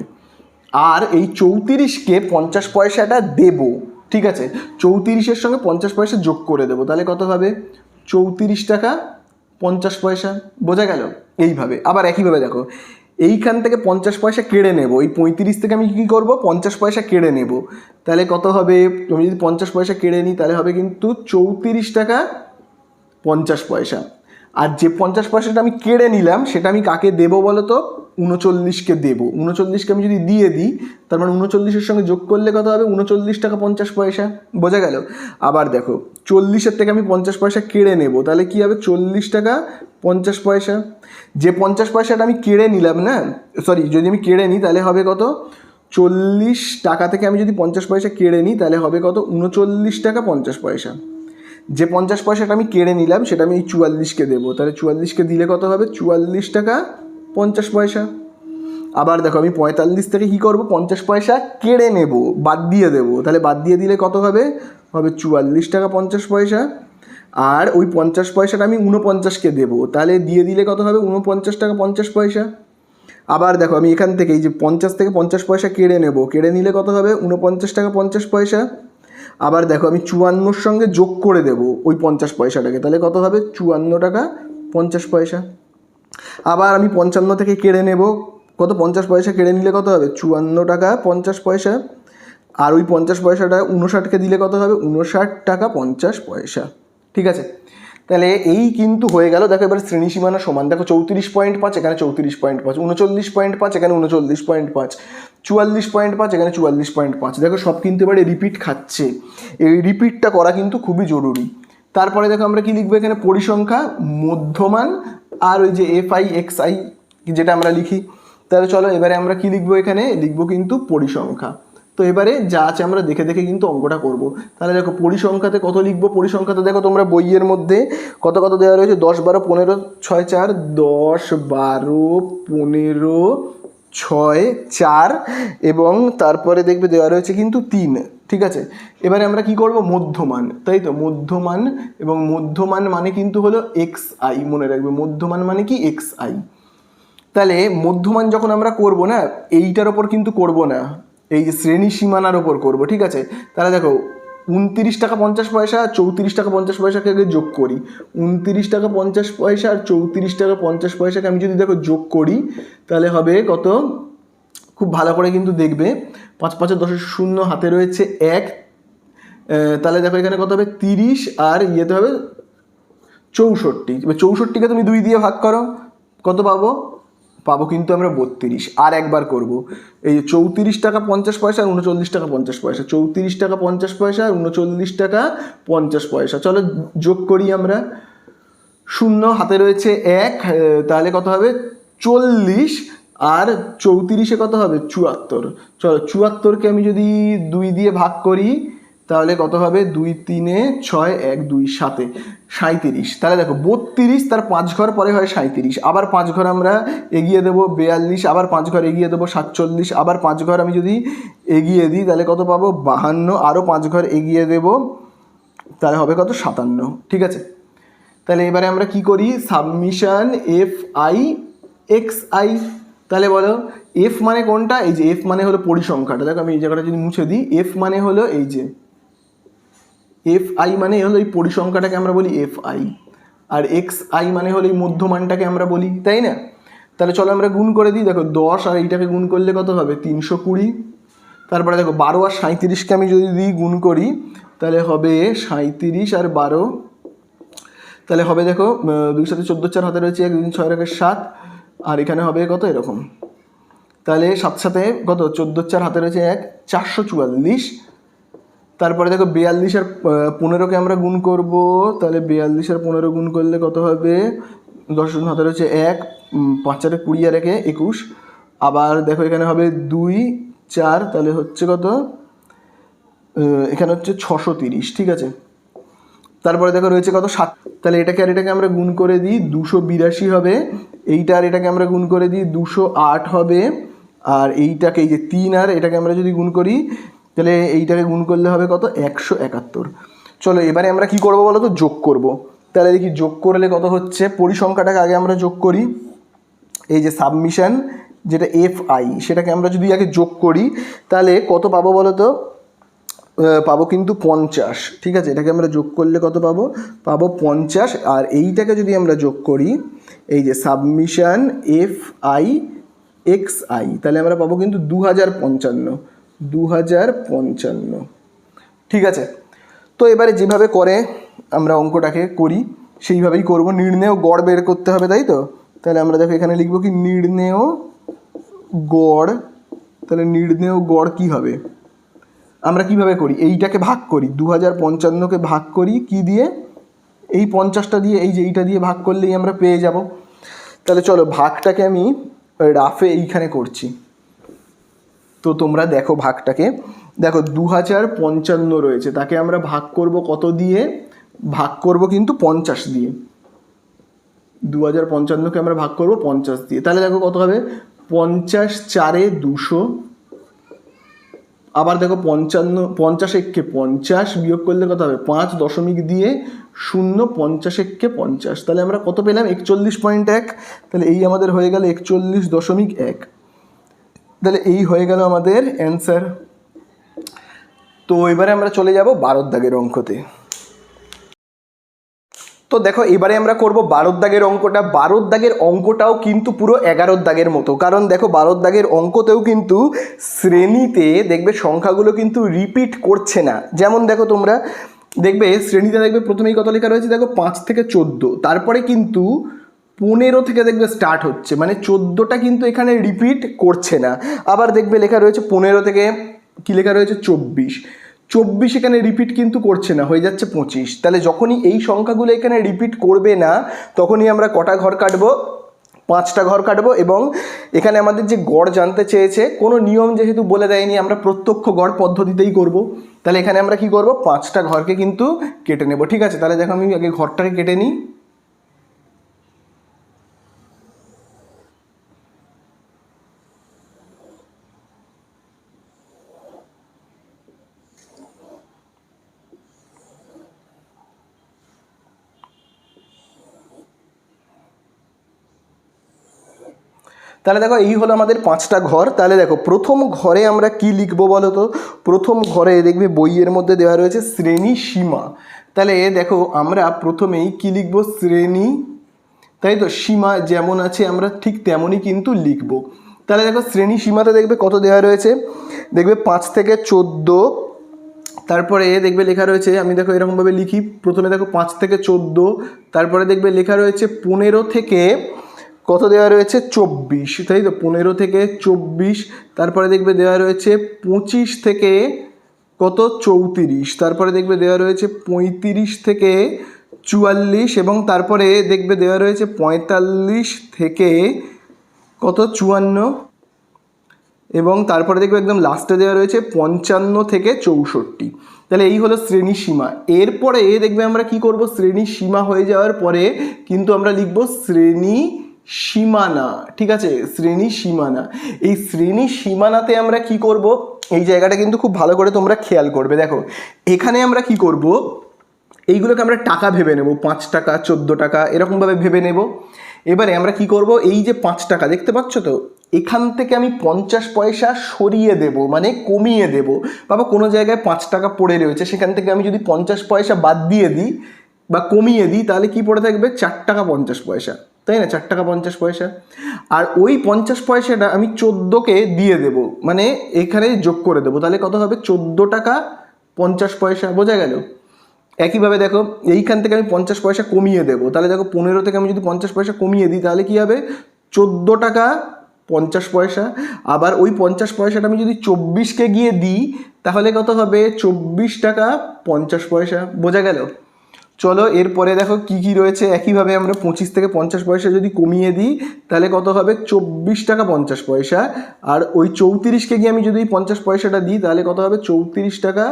S1: আর এই 34কে 50 পয়সাটা দেব, ঠিক আছে, 34-এর সঙ্গে 50 পয়সা যোগ করে দেবো, তাহলে কত হবে 34 টাকা 50 পয়সা, বোঝা গেল? এইভাবে আবার একইভাবে দেখো এইখান থেকে 50 পয়সা কেড়ে নেব, এই 35 থেকে আমি কী করব 50 পয়সা কেড়ে নেব, তাহলে কত হবে, আমি যদি 50 পয়সা কেড়ে নিই তাহলে হবে কিন্তু 34 টাকা 50 পয়সা। আর যে 50 পয়সাটা আমি কেড়ে নিলাম সেটা আমি কাকে দেবো বলো তো, 39কে দেবো। 39কে আমি যদি দিয়ে দিই তার মানে 39-এর সঙ্গে যোগ করলে কত হবে, 39 টাকা 50 পয়সা, বোঝা গেল? আবার দেখো 40-এর থেকে আমি 50 পয়সা কেড়ে নেব, তাহলে কী হবে 40 টাকা 50 পয়সা। যে 50 পয়সাটা আমি কেড়ে নিলাম না, সরি, যদি আমি কেড়ে নিই তাহলে হবে কত, 40 টাকা থেকে আমি যদি 50 পয়সা কেড়ে নিই তাহলে হবে কত, 39 টাকা 50 পয়সা। যে 50 পয়সাটা আমি কেড়ে নিলাম সেটা আমি এই 44কে দেবো, তাহলে 44কে দিলে কত হবে, 44 টাকা 50 পয়সা। আবার দেখো আমি 45 থেকে কী করবো, 50 পয়সা কেড়ে নেব, বাদ দিয়ে দেবো, তাহলে বাদ দিয়ে দিলে কত হবে, 44 টাকা 50 পয়সা। আর ওই 50 পয়সাটা আমি 49কে দেবো, তাহলে দিয়ে দিলে কত হবে, 49 টাকা 50 পয়সা। আবার দেখো আমি এখান থেকে এই যে 50 থেকে 50 পয়সা কেড়ে নেব, কেড়ে নিলে কত হবে, 49 টাকা 50 পয়সা। আবার দেখো আমি 54-র সঙ্গে যোগ করে দেব ওই 50 পয়সাটাকে, তাহলে কত হবে, 54 টাকা 50 পয়সা। আবার আমি 55 থেকে কেড়ে নেব কত 50 পয়সা কেড়ে নিলে কত হবে 54 টাকা 50 পয়সা, আর ওই 50 পয়সাটা 59কে দিলে কত হবে 59 টাকা 50 পয়সা। ঠিক আছে, তাহলে এই কিন্তু হয়ে গেল। দেখো এবার শ্রেণী সীমানা সমান, দেখো 34.5 এখানে 34.5, 39.5 এখানে 39.5, 44.5 এখানে 44.5। দেখো সব কিন্তু এবারে রিপিট খাচ্ছে, এই রিপিটটা করা কিন্তু খুবই জরুরি। তারপরে দেখো আমরা কি লিখবো এখানে পরিসংখ্যা, মধ্যমান, আর ওই যে FI XI যেটা আমরা লিখি। তাহলে চলো এবারে আমরা কি লিখবো, এখানে লিখবো কিন্তু পরিসংখ্যা। তো এবারে যা আছে আমরা দেখে দেখে কিন্তু অঙ্কটা করব। তাহলে দেখো পরিসংখ্যাতে কত লিখবো, পরিসংখ্যাতে দেখো তোমরা বইয়ের মধ্যে কত কত দেওয়া রয়েছে 10 12 15 6 4, 10 12 15 6 4 এবং তারপরে দেখবে দেওয়া রয়েছে কিন্তু 3। ঠিক আছে, এবারে আমরা কি করব মধ্যমান, তাই তো মধ্যমান, এবং মধ্যমান মানে কিন্তু হলো XI, মনে রাখবে মধ্যমান মানে কি XI। তাহলে মধ্যমান যখন আমরা করব না, এইটার ওপর কিন্তু করব না, এই যে শ্রেণী সীমানার ওপর করব। ঠিক আছে, তাহলে দেখো 29 টাকা 50 পয়সা আর 34 টাকা 50 পয়সাকে আগে যোগ করি। 29 টাকা 50 পয়সা আর 34 টাকা 50 পয়সাকে আমি যদি দেখো যোগ করি, তাহলে হবে কত, খুব ভালো করে কিন্তু দেখবে, 5 5 10 0, হাতে রয়েছে 1, তাহলে দেখো এখানে কত হবে 30, আর ইয়েতে হবে 64। এবার 64কে তুমি 2 দিয়ে ভাগ করো, কত পাবো, পাবো কিন্তু আমরা 32। আর একবার করব, এই 34 টাকা 50 পয়সা আর 39 টাকা 50 পয়সা, 34 টাকা 50 পয়সা আর 39 টাকা 50 পয়সা। চলো যোগ করি আমরা, 0 হাতে রয়েছে 1, তাহলে কত হবে 40, আর 34-এ কত হবে 74। চলো 74কে আমি যদি 2 দিয়ে ভাগ করি, তাহলে কত হবে 2 3 6 1 2 7 37। তাহলে দেখো 32, তার 5 ঘর পরে হয় 37, আবার 5 ঘর আমরা এগিয়ে দেবো 42, আবার 5 ঘর এগিয়ে দেবো 47, আবার 5 ঘর আমি যদি এগিয়ে দিই তাহলে কত পাবো 52, আরও 5 ঘর এগিয়ে দেবো, তাহলে হবে কত 57। ঠিক আছে, তাহলে এবারে আমরা কি করি, সাবমিশন FI XI। তাহলে বলো F মানে কোনটা, এই যে F মানে হলো পরিসংখ্যাটা। দেখো আমি এই জায়গাটা যদি মুছে দিই, F মানে হলো এই যে FI মানে হলো এই পরিসংখ্যাটাকে আমরা বলি FI, আর XI মানে হলো এই মধ্যমানটাকে আমরা বলি, তাই না? তাহলে চলো আমরা গুণ করে দিই। দেখো 10 আর এইটাকে গুণ করলে কত হবে 320। তারপরে দেখো 12 আর 37কে আমি যদি দিই গুণ করি, তাহলে হবে 37 আর 12, তাহলে হবে দেখো 2 সাথে 14, 4 হাতে রয়েছে 1 2 6 রেখে 7, আর এখানে হবে কত এরকম, তাহলে 7 সাথে কত 14 4 হাতে রয়েছে 1 444। তারপরে দেখো 42 আর 15কে আমরা গুণ করব, তাহলে 42 আর 15 গুণ করলে কত হবে 10 হাতে রয়েছে 1 5 4 20 আর 1 21, আবার দেখো এখানে হবে 2 4, তাহলে হচ্ছে কত এখানে হচ্ছে 630। ঠিক আছে, তারপরে দেখো রয়েছে কত 7, তাহলে এটাকে আর এটাকে আমরা গুণ করে দিই 282 হবে, এইটা আর এটাকে আমরা গুণ করে দিই 208 হবে, আর এইটাকে এই যে 3 আর এটাকে আমরা যদি গুণ করি, তাহলে এইটাকে গুণ করলে হবে কত 171। চলো এবারে আমরা কি করব বলো তো, যোগ করব। তাহলে দেখি যোগ করলে কত হচ্ছে, পরিসংখ্যাটাকে আগে আমরা যোগ করি, এই যে সাবমিশন যেটা FI সেটাকে আমরা যদি আগে যোগ করি, তাহলে কত পাবো বলো তো, পাবো কিন্তু 50। ঠিক আছে, এটাকে আমরা যোগ করলে কত পাবো, পাবো 50, আর এইটাকে যদি আমরা যোগ করি, এই যে সাবমিশন FI XI, তাহলে আমরা পাবো কিন্তু 2055। ঠিক আছে, তো এবারে যেভাবে করে আমরা অঙ্কটাকে করি সেইভাবেই করব। নির্ণেয় গড় বের করতে হবে, তাই তো? তাহলে আমরা দেখো এখানে লিখবো কি নির্ণেয় গড়। তাহলে নির্ণেয় গড় কি হবে, আমরা কিভাবে করি, এইটাকে ভাগ করি 2055কে ভাগ করি কি দিয়ে, এই 50টা দিয়ে, এই যে এইটা দিয়ে ভাগ করলেই আমরা পেয়ে যাব। তাহলে চলো ভাগটাকে আমি রাফে এইখানে করছি, তো তোমরা দেখো ভাগটাকে, দেখো 2055 রয়েছে, তাকে আমরা ভাগ করব কত দিয়ে, ভাগ করব কিন্তু 50 দিয়ে। 2055কে আমরা ভাগ করব 50 দিয়ে, তাহলে দেখো কত হবে 50 4 200, আবার দেখো 50 একে 50 বিয়োগ করলে কত হবে 5 দশমিক দিয়ে 0 50 একে 50, তাহলে আমরা কত পেলাম 41.1। তাহলে এই আমাদের হয়ে গেল 41.1। তাহলে এই হয়ে গেল আমাদের অ্যান্সার। তো এবারে আমরা চলে যাব 12 দাগের অঙ্কতে। তো দেখো এবারে আমরা করব 12 দাগের অঙ্কটা। 12 দাগের অঙ্কটাও কিন্তু পুরো 11 দাগের মতো, কারণ দেখো 12 দাগের অঙ্কতেও কিন্তু শ্রেণীতে দেখবে সংখ্যাগুলো কিন্তু রিপিট করছে না। যেমন দেখো তোমরা দেখবে শ্রেণীতে দেখবে প্রথমেই কত লেখা রয়েছে, দেখো 5 থেকে 14, তারপরে কিন্তু 15 থেকে দেখবে স্টার্ট হচ্ছে, মানে 14টা কিন্তু এখানে রিপিট করছে না। আবার দেখবে লেখা রয়েছে 15 থেকে কি লেখা রয়েছে 24 এখানে রিপিট কিন্তু করছে না, হয়ে যাচ্ছে 25। তাহলে যখনই এই সংখ্যাগুলো এখানে রিপিট করবে না তখনই আমরা কটা ঘর কাটবো, 5টা ঘর কাটবো। এবং এখানে আমাদের যে গড় জানতে চেয়েছে, কোনো নিয়ম যেহেতু বলে দেয়নি, আমরা প্রত্যক্ষ গড় পদ্ধতিতেই করব। তাহলে এখানে আমরা কি করব, 5টা ঘরকে কিন্তু কেটে নেব। ঠিক আছে, তাহলে দেখো আমি আগে ঘরটাকে কেটে নিই। তাহলে দেখো এই হলো আমাদের 5টা ঘর। তাহলে দেখো প্রথম ঘরে আমরা কি লিখবো বলো তো। প্রথম ঘরে দেখবে বইয়ের মধ্যে দেওয়া রয়েছে শ্রেণী সীমা। তাহলে দেখো আমরা প্রথমেই কি লিখবো, শ্রেণী, তাই তো, সীমা যেমন আছে আমরা ঠিক তেমনই কিন্তু লিখবো। তাহলে দেখো শ্রেণী সীমাতে দেখবে কত দেওয়া রয়েছে, দেখবে 5 থেকে 14, তারপরে দেখবে লেখা রয়েছে, আমি দেখো এরকমভাবে লিখি, প্রথমে দেখো 5 থেকে 14, তারপরে দেখবে লেখা রয়েছে 15 থেকে কত দেওয়া রয়েছে 24, তাই তো, 15 থেকে 24, তারপরে দেখবে দেওয়া রয়েছে 25 থেকে কত 34, তারপরে দেখবে দেওয়া রয়েছে 35 থেকে 44, এবং তারপরে দেখবে দেওয়া রয়েছে 45 থেকে কত 54, এবং তারপরে দেখবে একদম লাস্টে দেওয়া রয়েছে 55 থেকে 64। তাহলে এই হলো শ্রেণী সীমা। এরপরে দেখবে আমরা কি করব, শ্রেণী সীমা হয়ে যাওয়ার পরে কিন্তু আমরা লিখব শ্রেণী সীমানা। ঠিক আছে, শ্রেণী সীমানা। এই শ্রেণী সীমানাতে আমরা কি করব, এই জায়গাটা কিন্তু খুব ভালো করে তোমরা খেয়াল করবে। দেখো এখানে আমরা কি করব, এইগুলোকে আমরা টাকা ভেবে নেব, 5 টাকা 14 টাকা এরকমভাবে ভেবে নেব। এবারে আমরা কি করব, এই যে 5 টাকা দেখতে পাচ্ছ তো, এখান থেকে আমি 50 পয়সা সরিয়ে দেব, মানে কমিয়ে দেব। বাবা কোনো জায়গায় 5 টাকা পড়ে রয়েছে, সেখান থেকে আমি যদি 50 পয়সা বাদ দিয়ে দিই বা কমিয়ে দিই, তাহলে কি পড়ে থাকবে, 4 টাকা 50 পয়সা, তাই না, 4 টাকা 50 পয়সা। আর ওই 50 পয়সাটা আমি 14কে দিয়ে দেব, মানে এখানে যোগ করে দেবো, তাহলে কত হবে 14 টাকা 50 পয়সা। বোঝা গেল? একইভাবে দেখো এইখান থেকে আমি 50 পয়সা কমিয়ে দেবো, তাহলে দেখো 15 থেকে আমি যদি 50 পয়সা কমিয়ে দিই তাহলে কি হবে 14 টাকা 50 পয়সা। আবার ওই 50 পয়সাটা আমি যদি 24কে গিয়ে দিই তাহলে কত হবে 24 টাকা 50 পয়সা। বোঝা গেল? চলো এরপরে দেখো কি কি রয়েছে। একইভাবে আমরা 25 থেকে 50 পয়সা যদি কমিয়ে দিই তাহলে কত হবে 24 টাকা 50 পয়সা। আর ওই 34কে গিয়ে আমি যদি 50 পয়সাটা দিই তাহলে কত হবে 34 টাকা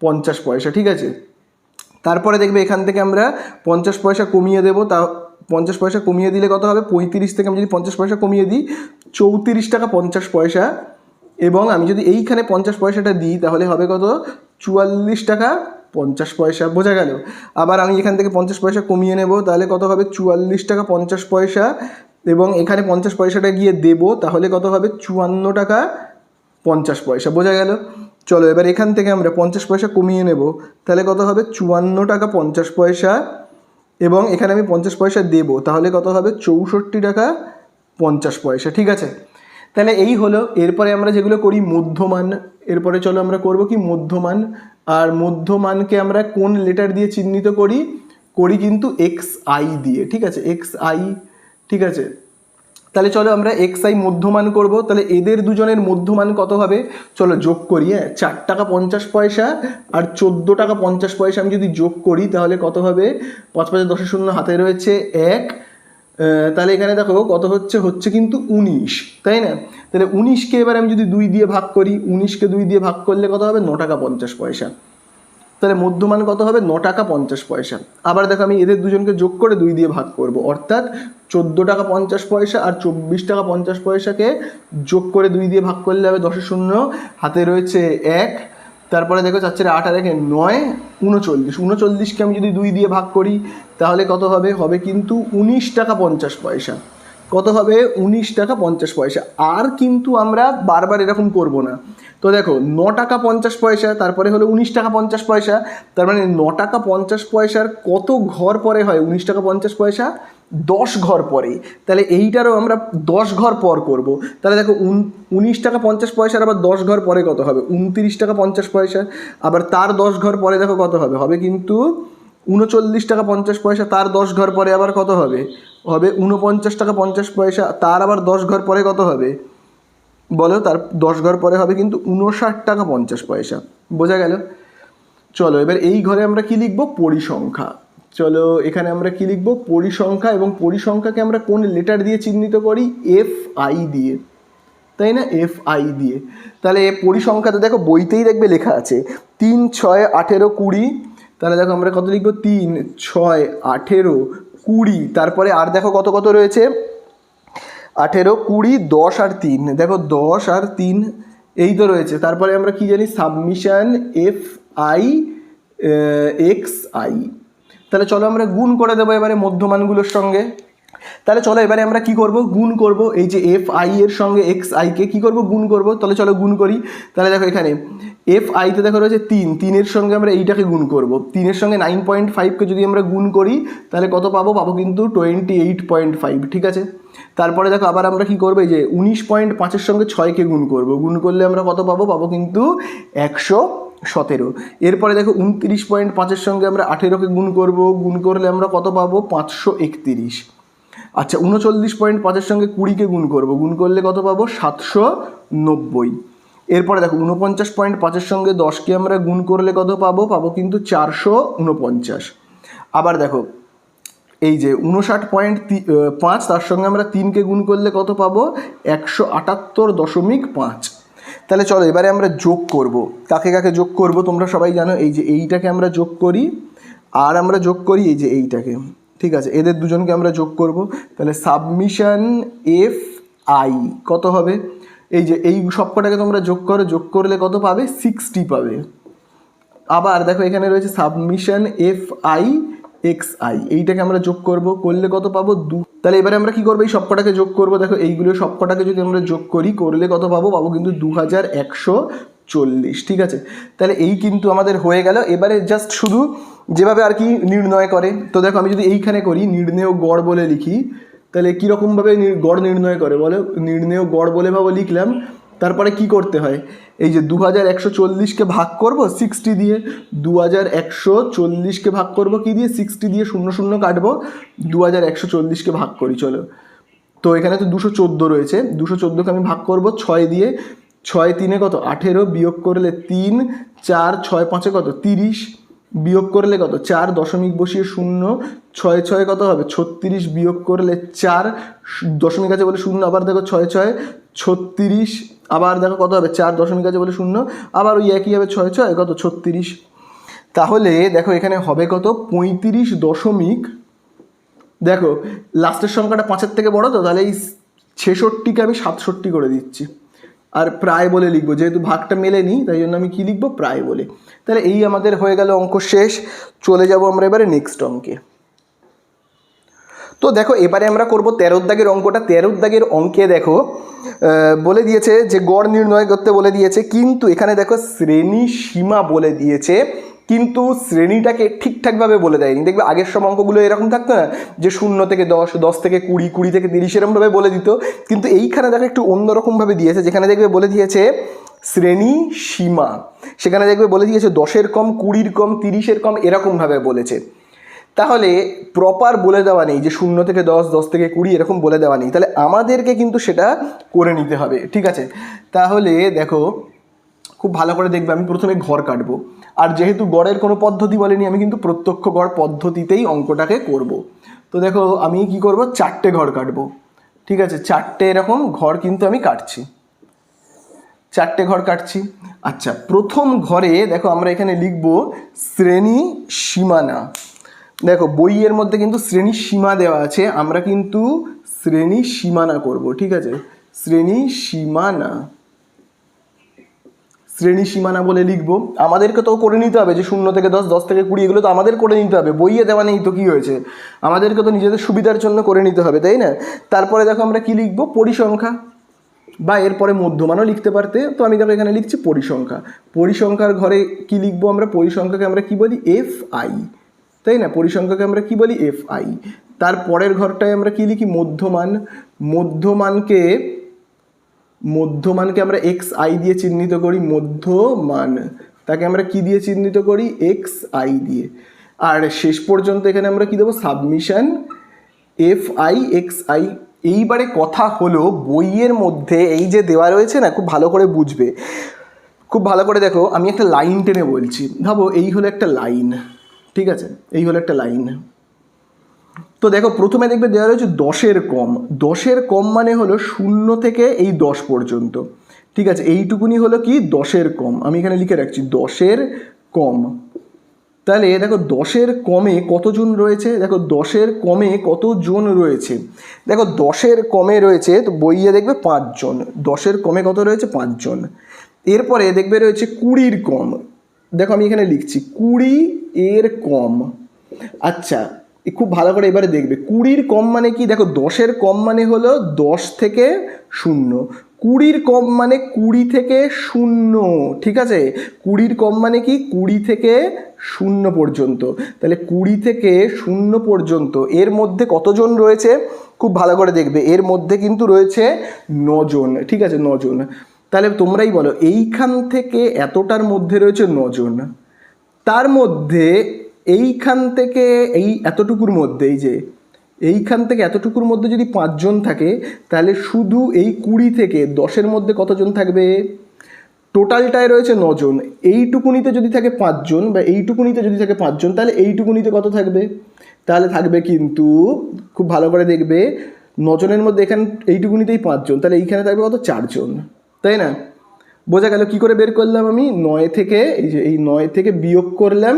S1: 50 পয়সা। ঠিক আছে, তারপরে দেখবে এখান থেকে আমরা 50 পয়সা কমিয়ে দেবো, তা 50 পয়সা কমিয়ে দিলে কত হবে 35 থেকে আমি যদি 50 পয়সা কমিয়ে দিই 34 টাকা 50 পয়সা। এবং আমি যদি এইখানে 50 পয়সাটা দিই তাহলে হবে কত 44 টাকা 50 পয়সা। বোঝা গেল? আবার আমি এখান থেকে 50 পয়সা কমিয়ে নেব, তাহলে কত হবে 44 টাকা 50 পয়সা, এবং এখানে 50 পয়সাটা গিয়ে দেবো তাহলে কত হবে 54 টাকা 50 পয়সা। বোঝা গেল? চলো এবার এখান থেকে আমরা 50 পয়সা কমিয়ে নেব, তাহলে কত হবে 54 টাকা 50 পয়সা, এবং এখানে আমি 50 পয়সা দেবো তাহলে কত হবে 64 টাকা 50 পয়সা। ঠিক আছে, তাহলে এই হলো। এরপরে আমরা যেগুলো করি মধ্যমান, এরপরে চলো আমরা করব কি মধ্যমান। আর মধ্যমানকে আমরা কোন লেটার দিয়ে চিহ্নিত করি, করি কিন্তু XI দিয়ে। ঠিক আছে, XI। ঠিক আছে, তাহলে চলো আমরা XI মধ্যমান করব। তাহলে এদের দুজনের মধ্যমান কত হবে চলো যোগ করি। 4 টাকা 50 পয়সা আর 14 টাকা 50 পয়সা আমি যদি যোগ করি তাহলে কত হবে 5 5 10 শূন্য হাতে রয়েছে 1, তাহলে এখানে দেখো কত হচ্ছে কিন্তু 19, তাই না? তাহলে 19কে এবার আমি যদি 2 দিয়ে ভাগ করি, 19কে 2 দিয়ে ভাগ করলে কত হবে 9 টাকা 50 পয়সা। তাহলে মধ্যমান কত হবে 9 টাকা 50 পয়সা। আবার দেখো আমি এদের দুজনকে যোগ করে 2 দিয়ে ভাগ করব, অর্থাৎ 14 টাকা 50 পয়সা আর 24 টাকা 50 পয়সাকে যোগ করে 2 দিয়ে ভাগ করলে হবে 10 শূন্য হাতে রয়েছে 1, তারপরে দেখো 4 4 8 আর 1 9, 39। 39কে আমি যদি 2 দিয়ে ভাগ করি তাহলে কত হবে, হবে কিন্তু 19 টাকা 50 পয়সা। কত হবে 19 টাকা 50 পয়সা। আর কিন্তু আমরা বারবার এরকম করব না, তো দেখো 9 টাকা 50 পয়সা, তারপরে হলো 19 টাকা 50 পয়সা, তার মানে 9 টাকা 50 পয়সার কত ঘর পরে হয় 19 টাকা 50 পয়সা? 10 ঘর পরে। তাহলে এইটারও আমরা 10 ঘর পর করব। তাহলে দেখো 19 টাকা 50 পয়সার আবার 10 ঘর পরে কত হবে? 29 টাকা 50 পয়সা। আবার তার 10 ঘর পরে দেখো কত হবে? হবে কিন্তু 39 টাকা 50 পয়সা। তার 10 ঘর পরে আবার কত হবে? হবে 49 টাকা 50 পয়সা। তার আবার 10 ঘর পরে কত হবে বলো? তার 10 ঘর পরে হবে কিন্তু 59 টাকা 50 পয়সা। বোঝা গেল? চলো এবার এই ঘরে আমরা কি লিখবো? পরিসংখ্যা। চলো এখানে আমরা কি লিখবো? পরিসংখ্যা। এবং পরিসংখ্যাকে আমরা কোন লেটার দিয়ে চিহ্নিত করি? FI দিয়ে, তাই না? FI দিয়ে। তাহলে পরিসংখ্যাতে দেখো বইতেই দেখবে লেখা আছে 3, 6, 18, 20। তাহলে দেখো আমরা কত লিখবো? 3, 6, 18, 20। তারপরে আর দেখো কত কত রয়েছে? 18, 20, 10 আর 3। দেখো 10 আর 3 এই তো রয়েছে। তারপরে আমরা কি জানি? Submission FI XI। তাহলে চলো আমরা গুণ করে দেবো এবারে মধ্যমানগুলোর সঙ্গে। তাহলে চলো এবারে আমরা কি করব? গুণ করব। এই যে FI এর সঙ্গে XI কে কি করব? গুণ করব। তাহলে চলো গুণ করি। তাহলে দেখো এখানে FI তে দেখো রয়েছে 3, 3-এর সঙ্গে আমরা এইটাকে গুণ করব। 3-এর সঙ্গে 9.5কে যদি আমরা গুণ করি তাহলে কত পাবো? পাবো কিন্তু 28.5। ঠিক আছে। তারপরে দেখো আবার আমরা কি করবো? এই যে 19.5-এর সঙ্গে 6কে গুণ করব। গুণ করলে আমরা কত পাবো? পাবো কিন্তু 117। এরপরে দেখো 29.5-এর সঙ্গে আমরা 18কে গুণ করব। গুণ করলে আমরা কত পাবো? 531। আচ্ছা 39.5-এর সঙ্গে 20কে গুণ করব। গুণ করলে কত পাবো? 790। এরপরে দেখো 49.5-এর সঙ্গে 10কে আমরা গুণ করলে কত পাবো? পাবো কিন্তু 449। আবার দেখো এই যে 59.5 তার সঙ্গে আমরা 3কে গুণ করলে কত পাবো? 178.5। তাহলে চলো এবারে আমরা যোগ করব। কাকে কাকে যোগ করব তোমরা সবাই জানো। এই যে এইটাকে আমরা যোগ করি, আর আমরা যোগ করি এই যে এইটাকে। ঠিক আছে, এদের দুজনকে আমরা যোগ করব। তাহলে সাবমিশন FI কত হবে? এই যে এই সবকটাকে তোমরা যোগ করো, যোগ করলে কত পাবে? 60 পাবে। আবার দেখো এখানে রয়েছে সাবমিশন FI XI, এইটাকে আমরা যোগ করব, করলে কত পাবো? 2। তাহলে এবারে আমরা কি করবো? এই সবকটাকে যোগ করব। দেখো এইগুলো সবকটাকে যদি আমরা যোগ করি, করলে কত পাবো? পাবো কিন্তু 2140। ঠিক আছে, তাহলে এই কিন্তু আমাদের হয়ে গেল। এবারে জাস্ট শুধু যেভাবে আর কি নির্ণয় করে, তো দেখো আমি যদি এইখানে করি নির্ণেয় গড় বলে লিখি, তাহলে কীরকমভাবে গড় নির্ণয় করে বলো? নির্ণেয় গড় বলে ভাবো লিখলাম। তারপরে কি করতে হয়? এই যে 2140কে ভাগ করব 60 দিয়ে। 2140কে ভাগ করব কি দিয়ে? 60 দিয়ে। 0 0 কাটবো, 2140কে ভাগ করি। চলো, তো এখানে তো 214 রয়েছে। 214কে আমি ভাগ করব 6 দিয়ে। 6 3-এ কত? 18, বিয়োগ করলে 3, 4, 6 5-এ কত? 30, বিয়োগ করলে কত? 4, দশমিক বসিয়ে 0, 6 6 কত হবে? 36, বিয়োগ করলে 4, দশমিক আছে বলে 0, আবার দেখো 6 6 36, আবার দেখো কত হবে? 4, দশমিক আছে বলে 0, আবার ওই একই হবে 6 6 কত? 36। তাহলে দেখো এখানে হবে কত? 35 দশমিক, দেখো লাস্টের সংখ্যাটা 5-এর থেকে বড়, তো তাহলে এই 66কে আমি 67 করে দিচ্ছি। আর প্রায় বলে লিখবো, যেহেতু ভাগটা মেলেনি তাই জন্য আমি কি লিখবো? প্রায় বলে। তাহলে এই আমাদের হয়ে গেল অঙ্ক শেষ। চলে যাব আমরা এবারে নেক্সট অঙ্কে। তো দেখো এবারে আমরা করব 13 দাগের অঙ্কটা। 13 দাগের অঙ্কে দেখো বলে দিয়েছে যে গড় নির্ণয় করতে বলে দিয়েছে, কিন্তু এখানে দেখো শ্রেণী সীমা বলে দিয়েছে, কিন্তু শ্রেণীটাকে ঠিকঠাকভাবে বলে দেয়নি। দেখবে আগের সব অঙ্কগুলো এরকম থাকতো না, যে 0 থেকে 10, 10 থেকে 20, 20 থেকে 30 এরকমভাবে বলে দিত, কিন্তু এইখানে দেখো একটু অন্যরকমভাবে দিয়েছে। যেখানে দেখবে বলে দিয়েছে শ্রেণী সীমা, সেখানে দেখবে বলে দিয়েছে 10-এর কম, 20-এর কম, 30-এর কম, এরকমভাবে বলেছে। তাহলে প্রপার বলে দেওয়া নেই যে 0 থেকে 10, 10 থেকে 20 এরকম বলে দেওয়া নেই। তাহলে আমাদেরকে কিন্তু সেটা করে নিতে হবে। ঠিক আছে, তাহলে দেখো খুব ভালো করে দেখবে, আমি প্রথমে ঘর কাটবো। আর যেহেতু গড়ের কোনো পদ্ধতি বলেনি, আমি কিন্তু প্রত্যক্ষ গড় পদ্ধতিতেই অঙ্কটাকে করব। তো দেখো আমি কি করব? 4টে ঘর কাটবো। ঠিক আছে, 4টে এরকম ঘর কিন্তু আমি কাটছি, 4টে ঘর কাটছি। আচ্ছা, প্রথম ঘরে দেখো আমরা এখানে লিখব শ্রেণী সীমানা। দেখো বইয়ের মধ্যে কিন্তু শ্রেণী সীমা দেওয়া আছে, আমরা কিন্তু শ্রেণী সীমানা করব। ঠিক আছে, শ্রেণী সীমানা, শ্রেণী সীমানা বলে লিখবো। আমাদেরকে তো করে নিতে হবে যে 0 থেকে 10, 10 থেকে 20 এগুলো তো আমাদের করে নিতে হবে, বইয়ে দেওয়া নেই তো কি হয়েছে, আমাদেরকে তো নিজেদের সুবিধার জন্য করে নিতে হবে, তাই না? তারপরে দেখো আমরা কি লিখবো? পরিসংখ্যা। বা এরপরে মধ্যমানও লিখতে পারতে, তো আমি দেখো এখানে লিখছি পরিসংখ্যা। পরিসংখ্যার ঘরে কি লিখবো আমরা? পরিসংখ্যাকে আমরা কি বলি? এফ আই, তাই না? পরিসংখ্যাকে আমরা কি বলি? F I. তার পরের ঘরটায় আমরা কি লিখি? মধ্যমান। মধ্যমানকে আমরা এক্স আই দিয়ে চিহ্নিত করি। মধ্যমান তাকে আমরা কি দিয়ে চিহ্নিত করি? এক্স আই দিয়ে। আর শেষ পর্যন্ত এখানে আমরা কি দেবো? Submission F I x I. এইবারে কথা হলো, বইয়ের মধ্যে এই যে দেওয়া রয়েছে না, খুব ভালো করে বুঝবে, খুব ভালো করে দেখো। আমি একটা লাইন টেনে বলছি, ভাবো এই হলো একটা লাইন, ঠিক আছে? এই হলো একটা লাইন। তো দেখো প্রথমে দেখবে দেওয়া রয়েছে 10-এর কম। 10-এর কম মানে হলো 0 থেকে এই 10 পর্যন্ত, ঠিক আছে? এইটুকুনি হলো কি? 10-এর কম। আমি এখানে লিখে রাখছি 10-এর কম। তাহলে দেখো 10-এর কমে কতজন রয়েছে? দেখো 10-এর কমে কতজন রয়েছে? দেখো 10-এর কমে রয়েছে, তো বইয়ে দেখবে 5 জন। 10-এর কমে কত রয়েছে? 5 জন। এরপরে দেখবে রয়েছে 20-র কম। দেখো আমি এখানে লিখছি 20-এর কম। আচ্ছা, খুব ভালো করে এবারে দেখবে 20-র কম মানে কি? দেখো 10-এর কম মানে হলো 10 থেকে 0, 20-র কম মানে 20 থেকে 0, ঠিক আছে? 20-র কম মানে কি? 20 থেকে 0 পর্যন্ত। তাহলে 20 থেকে 0 পর্যন্ত এর মধ্যে কতজন রয়েছে? খুব ভালো করে দেখবে, এর মধ্যে কিন্তু রয়েছে 9 জন, ঠিক আছে? 9 জন। তাহলে তোমরাই বলো, এইখান থেকে এতটার মধ্যে রয়েছে 9 জন। তার মধ্যে এইখান থেকে এই এতটুকুর মধ্যে, এই যে এইখান থেকে এতটুকুর মধ্যে যদি 5 জন থাকে, তাহলে শুধু এই 20 থেকে 10-এর মধ্যে কতজন থাকবে? টোটালটায় রয়েছে 9 জন। এইটুকুনিতে যদি থাকে 5 জন, বা এইটুকুনিতে যদি থাকে 5 জন, তাহলে এইটুকুনিতে কত থাকবে? তাহলে থাকবে কিন্তু, খুব ভালো করে দেখবে, 9 জনের মধ্যে এখানে এইটুকুনিতেই 5 জন, তাহলে এইখানে থাকবে কত? 4 জন, তাই না? বোঝা গেল? কী করে বের করলাম আমি? 9 থেকে, এই যে এই 9 থেকে বিয়োগ করলাম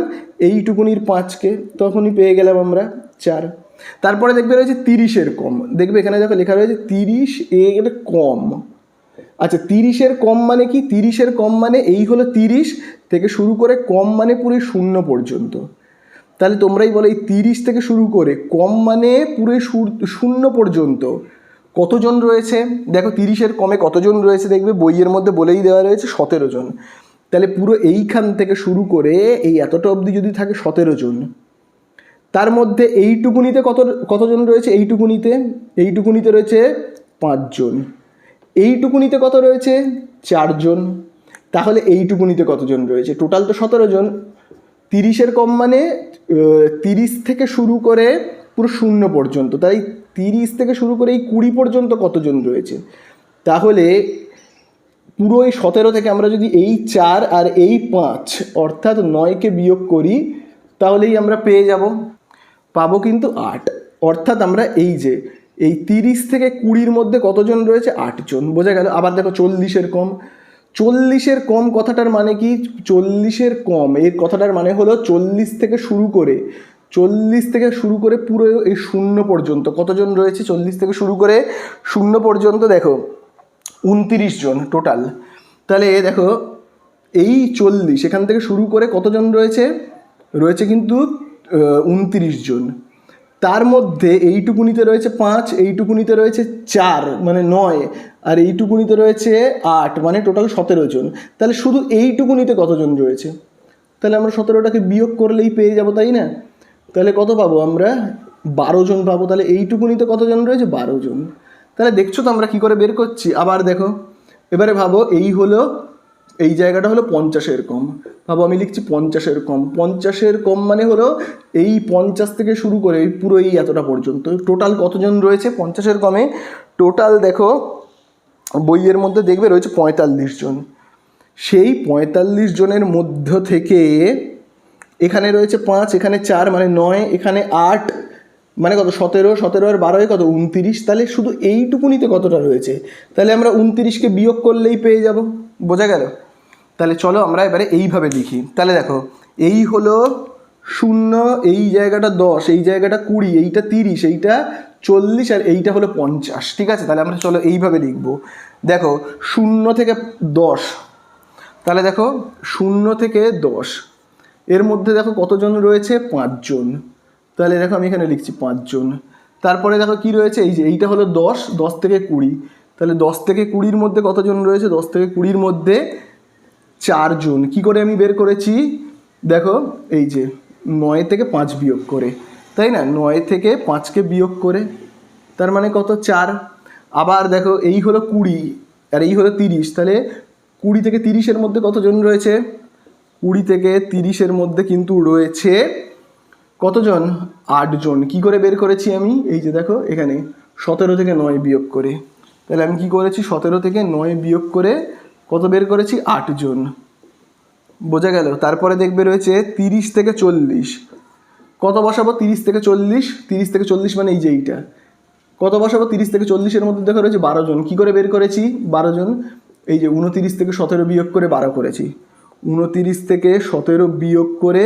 S1: এইটুকুনির 5কে, তখনই পেয়ে গেলাম আমরা 4। তারপরে দেখবে রয়েছে 30-এর কম। দেখবে এখানে দেখো লেখা রয়েছে 30-এর কম। আচ্ছা, 30-এর কম মানে কি? 30-এর কম মানে এই হলো 30 থেকে শুরু করে কম মানে পুরো 0 পর্যন্ত। তাহলে তোমরাই বলো, এই 30 থেকে শুরু করে কম মানে পুরো 0 পর্যন্ত কতজন রয়েছে? দেখো 30-এর কমে কতজন রয়েছে দেখবে বইয়ের মধ্যে বলেই দেওয়া রয়েছে 17 জন। তাহলে পুরো এইখান থেকে শুরু করে এই এতটা অবধি যদি থাকে 17 জন, তার মধ্যে এইটুকুনিতে কতজন রয়েছে? এইটুকুনিতে রয়েছে 5 জন। এইটুকুনিতে কত রয়েছে? 4 জন। তাহলে এইটুকুনিতে কতজন রয়েছে? টোটাল তো 17 জন। 30-এর কম মানে 30 থেকে শুরু করে পুরো 0 পর্যন্ত। তাই 30 থেকে শুরু করে এই 20 পর্যন্ত কতজন রয়েছে? তাহলে পুরো এই 17 থেকে আমরা যদি এই 4 আর এই 5 অর্থাৎ 9কে বিয়োগ করি, তাহলেই আমরা পেয়ে পাবো কিন্তু 8। অর্থাৎ আমরা এই যে এই 30 থেকে 20-র মধ্যে কতজন রয়েছে? 8 জন। বোঝা গেল? আবার দেখো 40-এর কম। 40-এর কম কথাটার মানে কি? 40-এর কম এর কথাটার মানে হলো 40 থেকে শুরু করে পুরো এই 0 পর্যন্ত কতজন রয়েছে? 40 থেকে শুরু করে 0 পর্যন্ত দেখো 29 জন টোটাল। তাহলে দেখো এই 40 এখান থেকে শুরু করে কতজন রয়েছে কিন্তু 29 জন। তার মধ্যে এইটুকুনিতে রয়েছে 5, এইটুকুনিতে রয়েছে 4 মানে 9, আর এইটুকুনিতে রয়েছে 8 মানে টোটাল 17 জন। তাহলে শুধু এইটুকুনিতে কতজন রয়েছে? তাহলে আমরা 17টাকে বিয়োগ করলেই পেয়ে যাব, তাই না? তাহলে কত পাবো আমরা? 12 জন পাবো। তাহলে এইটুকুনিতে কতজন রয়েছে? 12 জন। তাহলে দেখছো তো আমরা কী করে বের করছি? আবার দেখো, এবারে ভাবো এই জায়গাটা হলো 50-এর কম। ভাবো আমি লিখছি 50-এর কম। 50-এর কম মানে হলো এই 50 থেকে শুরু করে পুরো এই এতটা পর্যন্ত। টোটাল কতজন রয়েছে 50-এর কমে? টোটাল দেখো বইয়ের মধ্যে দেখবে রয়েছে 45 জন। সেই 45 জনের মধ্য থেকে এখানে রয়েছে 5, এখানে 4 মানে 9, এখানে 8 মানে কত? 17, 17 আর 12 কত? 29। তাহলে শুধু এইটুকুনিতে কতটা রয়েছে? তাহলে আমরা 29কে বিয়োগ করলেই পেয়ে যাব। বোঝা গেল? তাহলে চলো আমরা এবারে এইভাবে লিখি। তাহলে দেখো এই হলো 0, এই জায়গাটা 10, এই জায়গাটা 20, এইটা 30, এইটা 40, আর এইটা হলো 50, ঠিক আছে? তাহলে আমরা চলো এইভাবে লিখবো। দেখো 0 থেকে 10, তাহলে দেখো 0 থেকে 10 এর মধ্যে দেখো কতজন রয়েছে? 5 জন। তাহলে দেখো আমি এখানে লিখছি 5 জন। তারপরে দেখো কি রয়েছে? এই যে এইটা হলো 10, 10 থেকে 20, তাহলে 10 থেকে 20-র মধ্যে কতজন রয়েছে? 10 থেকে 20-র মধ্যে 4 জন। কী করে আমি বের করেছি? দেখো এই যে 9 থেকে 5 বিয়োগ করে, তাই না? 9 থেকে 5কে বিয়োগ করে, তার মানে কত? 4। আবার দেখো এই হলো 20 আর এই হলো 30, তাহলে 20 থেকে 30-এর মধ্যে কতজন রয়েছে? 20 থেকে 30-এর মধ্যে কিন্তু রয়েছে কতজন? 8 জন। কী করে বের করেছি আমি? এই যে দেখো এখানে 17 থেকে 9 বিয়োগ করে, তাহলে আমি কি করেছি? 17 থেকে 9 বিয়োগ করে কত বের করেছি? 8 জন। বোঝা গেল? তারপরে দেখবে রয়েছে 30 থেকে 40। কত বসাবো? 30 থেকে 40, 30 থেকে 40 মানে এই যে এইটা। কত বসাবো? 30 থেকে 40-এর মধ্যে দেখো রয়েছে 12 জন। কী করে বের করেছি 12 জন? এই যে 29 থেকে 17 বিয়োগ করে 12 করেছি। 29 থেকে 17 বিয়োগ করে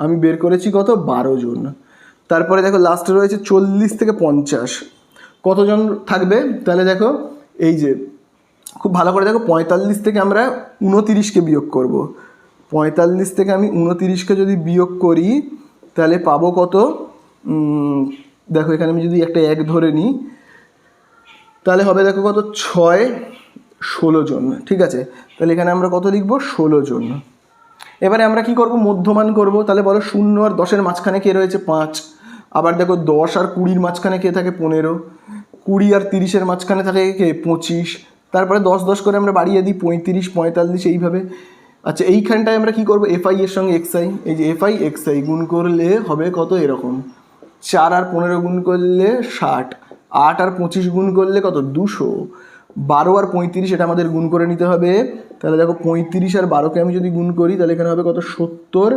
S1: আমি বের করেছি কত? 12 জন। তারপরে দেখো লাস্টে রয়েছে 40 থেকে 50। কতজন থাকবে? তাহলে দেখো এই যে খুব ভালো করে দেখো, 45 থেকে আমরা 29কে বিয়োগ করব। 45 থেকে আমি 29কে যদি বিয়োগ করি তাহলে পাবো কত? দেখো এখানে আমি যদি একটা 1 ধরে নিই তাহলে হবে দেখো কত? 6 16 জন। ঠিক আছে, তাহলে এখানে আমরা কত লিখবো? 16 জন। এবারে আমরা কি করব? মধ্যমান করব। তাহলে বলো 0 আর 10-এর মাঝখানে কে রয়েছে? 5। আবার দেখো 10 আর 20-র মাঝখানে কে থাকে? 15। 20 আর 30-এর মাঝখানে থাকে কে? 25। তারপরে 10 10 করে আমরা বাড়িয়ে দিই, 35 45 এইভাবে। আচ্ছা, এইখানটায় আমরা কি করব? এফআই এর সঙ্গে এক্সআই, এই যে এফআই এক্সআই গুণ করলে হবে কত? এরকম 4 আর 15 গুণ করলে 60, 8 আর 25 গুণ করলে কত? 200, 12 আর 35 এটা আমাদের গুণ করে নিতে হবে। তাহলে দেখো 35 আর 12কে আমি যদি গুণ করি তাহলে এখানে হবে কত? 70,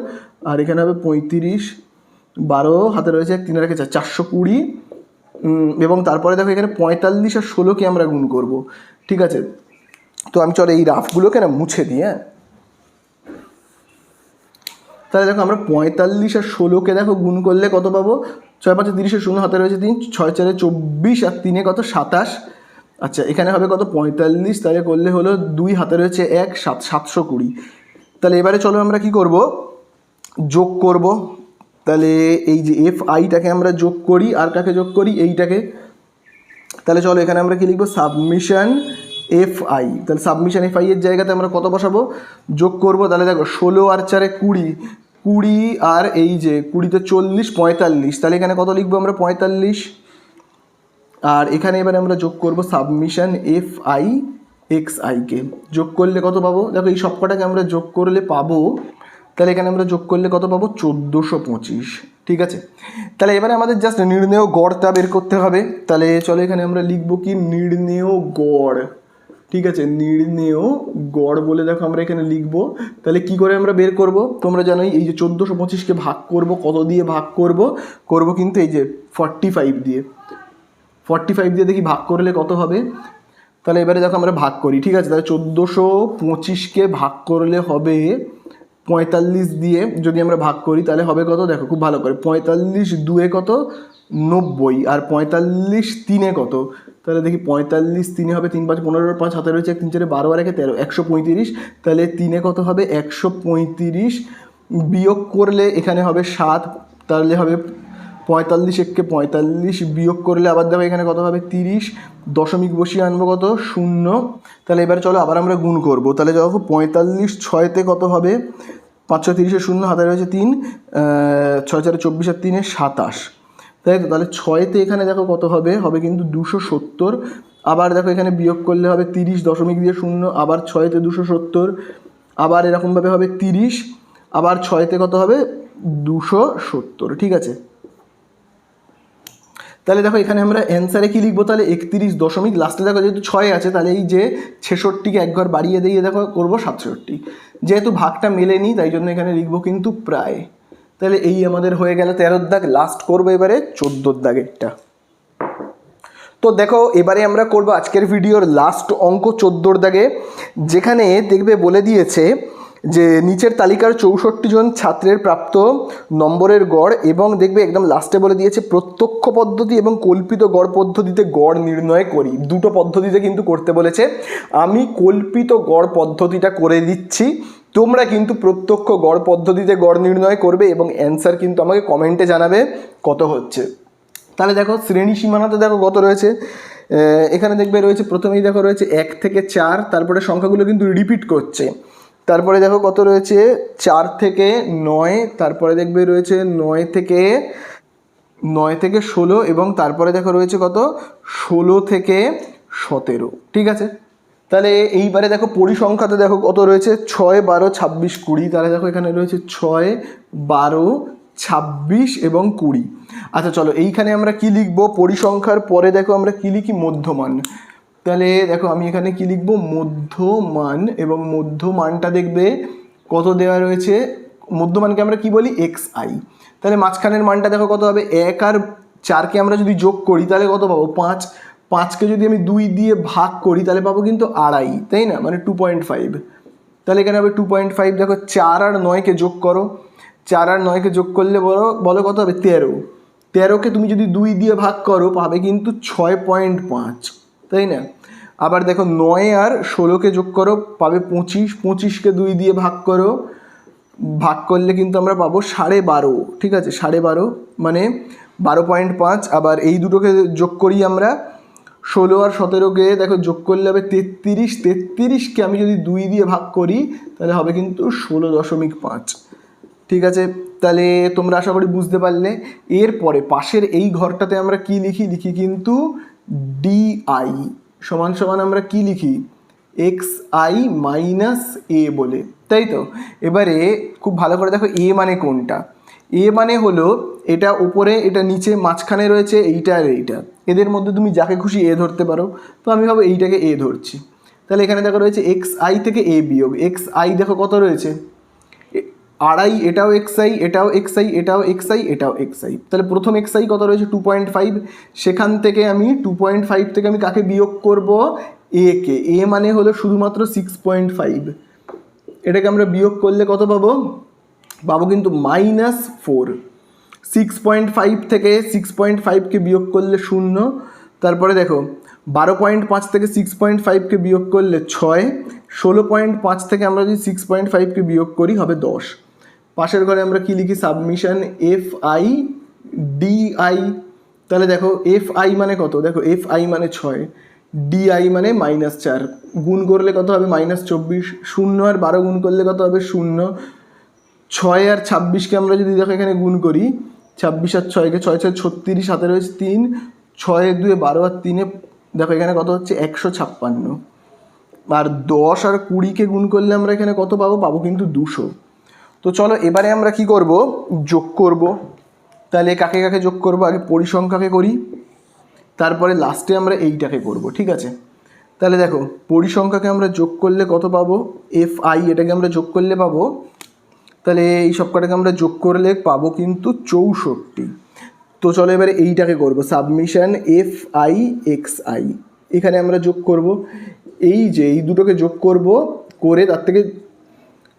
S1: আর এখানে হবে 35, 12 হাতে রয়েছে 3 আর 4 420। এবং তারপরে দেখো এখানে 45 আর 16কে আমরা গুণ করব। ঠিক আছে, তো আমি চলো এই রাফগুলোকে না মুছে দিই। হ্যাঁ, তাহলে দেখো আমরা 45 আর 16কে দেখো গুণ করলে কত পাবো? 6 5 30, 0 হাতে রয়েছে 3, 6 4 24 আর 3 কত? 27। আচ্ছা, এখানে হবে কত? 45, তাহলে করলে হলো 2 হাতে রয়েছে 1, 720। তাহলে এবারে চলো আমরা কি করব? যোগ করব। তাহলে এই যে এফ আইটাকে আমরা যোগ করি, আর কাকে যোগ করি? এইটাকে। তাহলে চলো এখানে আমরা কি লিখবো? Submission F I. তাহলে সাবমিশন এফ আই এর জায়গাতে আমরা কত বসাবো? যোগ করব। তাহলে দেখো 16 আর 4 20, 20 আর এই যে 20তে 40 45, তাহলে এখানে কত লিখবো আমরা? 45। আর এখানে এবারে আমরা যোগ করব সাবমিশন এফ আই এক্স আইকে। যোগ করলে কত পাবো? দেখো এই সবকটাকে আমরা যোগ করলে পাবো, তাহলে এখানে আমরা যোগ করলে কত পাবো? 1425। ঠিক আছে, তাহলে এবারে আমাদের জাস্ট নির্ণেয় গড়টা বের করতে হবে। তাহলে চলো এখানে আমরা লিখবো কি? নির্ণেয় গড়। ঠিক আছে, নির্ণেয় গড় বলে দেখো আমরা এখানে লিখবো। তাহলে কি করে আমরা বের করব? তোমরা জানোই এই যে 1425কে ভাগ করব, কত দিয়ে ভাগ করব? করব কিন্তু এই যে 45 দিয়ে। 45 দিয়ে দেখি ভাগ করলে কত হবে। তাহলে এবারে দেখো আমরা ভাগ করি। ঠিক আছে, তাহলে 1425কে ভাগ করলে হবে 45 দিয়ে। যদি আমরা ভাগ করি তাহলে হবে কত? দেখো খুব ভালো করে, 45 2 কত? 90, আর 45 3 কত? তাহলে দেখি 45 3 হবে 3 5 15, 5 হাতে রয়েছে 3 4 12 আর 1 13, 135। তাহলে 3 কত হবে? 135। বিয়োগ করলে এখানে হবে 7, তাহলে হবে 45 1কে 45 বিয়োগ করলে আবার দেখো এখানে কত হবে? 30। দশমিক বসিয়ে আনবো কত? 0। তাহলে এবার চলো আবার আমরা গুণ করব। তাহলে দেখো 45 6তে কত হবে? 5 6 30 0 হাতে রয়েছে 3, 6 4 24 আর 3 27, তাই তো? তাহলে 6তে এখানে দেখো কত হবে? হবে কিন্তু 270। আবার দেখো এখানে বিয়োগ করলে হবে 30, দশমিক দিয়ে 0, আবার 6তে 270, আবার এরকমভাবে হবে 30, আবার 6তে কত হবে? 270। ঠিক আছে, তাহলে দেখো এখানে আমরা অ্যান্সারে কী লিখবো? তাহলে 31 দশমিক, লাস্টে দেখো যেহেতু 6 আছে তাহলে এই যে 66কে এক ঘর বাড়িয়ে দিয়ে দেখো করবো 67। যেহেতু ভাগটা মেলেনি তাই জন্য এখানে লিখবো কিন্তু প্রায়। তাহলে এই আমাদের হয়ে গেল 13 দাগ। লাস্ট করবো এবারে 14 দাগেরটা। তো দেখো এবারে আমরা করব আজকের ভিডিওর লাস্ট অঙ্ক 14 দাগে, যেখানে দেখবে বলে দিয়েছে যে নিচের তালিকার 64 জন ছাত্রের প্রাপ্ত নম্বরের গড়, এবং দেখবে একদম লাস্টে বলে দিয়েছে প্রত্যক্ষ পদ্ধতি এবং কল্পিত গড় পদ্ধতিতে গড় নির্ণয় করি। দুটো পদ্ধতিতে কিন্তু করতে বলেছে। আমি কল্পিত গড় পদ্ধতিটা করে দিচ্ছি, তোমরা কিন্তু প্রত্যক্ষ গড় পদ্ধতিতে গড় নির্ণয় করবে এবং অ্যান্সার কিন্তু আমাকে কমেন্টে জানাবে কত হচ্ছে। তাহলে দেখো শ্রেণী সীমানাতে দেখো কত রয়েছে? এখানে দেখবে রয়েছে প্রথমেই দেখো রয়েছে 1 থেকে 4, তারপরে সংখ্যাগুলো কিন্তু রিপিট করছে। তারপরে দেখো কত রয়েছে 4 থেকে 9, তারপরে দেখবে রয়েছে 9 থেকে 16, এবং তারপরে দেখো রয়েছে কত 16 থেকে 17। ঠিক আছে, তাহলে এইবারে দেখো পরিসংখ্যাতে দেখো কত রয়েছে 6, 12, 26, 20। তাহলে দেখো এখানে রয়েছে 6, 12, 26 এবং 20। আচ্ছা চলো এইখানে আমরা কি লিখবো, পরিসংখ্যার পরে দেখো আমরা কি লিখি, মধ্যমান। তাহলে দেখো আমি এখানে কি লিখবো, মধ্যমান, এবং মধ্যমানটা দেখবে কত দেওয়া রয়েছে, মধ্যমানকে আমরা কি বলি, xi। তাহলে মাঝখানের মানটা দেখো কত হবে, 1 আর 4কে আমরা যদি যোগ করি তাহলে কত পাবো, 5। 5কে যদি আমি 2 দিয়ে ভাগ করি তাহলে পাবো কিন্তু 2.5, তাই না, মানে 2.5। তাহলে এখানে হবে 2.5। দেখো 4 আর 9কে যোগ করো, 4 আর 9কে যোগ করলে বলো কত হবে, 13। 13কে তুমি যদি 2 দিয়ে ভাগ করো পাবে কিন্তু 6.5, তাই না। আবার দেখো 9 আর 16কে যোগ করো পাবে 25। 25কে 2 দিয়ে ভাগ করো, ভাগ করলে কিন্তু আমরা পাবো 12.5। ঠিক আছে, 12.5 মানে 12.5। আবার এই দুটোকে যোগ করি আমরা, 16 আর 17কে দেখো যোগ করলে হবে 33। 33কে আমি যদি 2 দিয়ে ভাগ করি তাহলে হবে কিন্তু 16.5। ঠিক আছে, তাহলে তোমরা আশা করি বুঝতে পারলে। এরপরে পাশের এই ঘরটাতে আমরা কি লিখি, লিখি কিন্তু ডিআই সমান সমান আমরা কি লিখি, xi মাইনাস এ বলে, তাই তো। এবারে খুব ভালো করে দেখো এ মানে কোনটা, এ মানে হলো এটা উপরে, এটা নিচে, মাঝখানে রয়েছে এইটা আর এইটা, এদের মধ্যে তুমি যাকে খুশি এ ধরতে পারো। তো আমি ভাবো এইটাকে এ ধরছি। তাহলে এখানে দেখো রয়েছে xi থেকে এ বিয়োগ, xi দেখো কত রয়েছে 2.5, এটাও xi, এটাও xi, এটাও xi, এটাও xi। তাহলে প্রথম xi কত রয়েছে 2.5, সেখান থেকে আমি 2.5 থেকে আমি কাকে বিয়োগ করব, এ কে। এ মানে হলো শুধুমাত্র 6.5, এটাকে আমরা বিয়োগ করলে কত পাবো, পাবো কিন্তু -4। 6.5 থেকে 6.5কে বিয়োগ করলে 0। তারপরে দেখো 12.5 থেকে 6.5কে বিয়োগ করলে 6। 16.5 থেকে আমরা যদি 6.5কে বিয়োগ করি হবে 10। পাশের ঘরে আমরা কি লিখি, সাবমিশন fi di। তাহলে দেখো fi মানে কত, দেখো fi মানে 6, di মানে -4, গুণ করলে কত হবে -24। 0 আর 12 গুণ করলে কত হবে 0। 6 আর 26কে আমরা যদি দেখো এখানে গুণ করি, 26 আর 6কে, 6 6 36, হাতে রয়েছে 3, 6 2 12 আর 3 দেখো এখানে কত হচ্ছে 156। আর 10 আর 20কে গুণ করলে আমরা এখানে কত পাবো, পাবো কিন্তু 200। তো চলো এবারে আমরা কি করব, যোগ করব। তাহলে কাকে কাকে যোগ করব, আগে পরিসংখ্যাকে করি, তারপরে লাস্টে আমরা এইটাকে করব। ঠিক আছে, তাহলে দেখো পরিসংখ্যাকে আমরা যোগ করলে কত পাবো, fi, এটাকে আমরা যোগ করলে পাবো, তাহলে এই সব কটাকে আমরা যোগ করলে পাবো কিন্তু 64। তো চলো এবারে এইটাকে করব, সাবমিশন fi xi, এখানে আমরা যোগ করব, এই যে এই দুটোকে যোগ করব, করে তার থেকে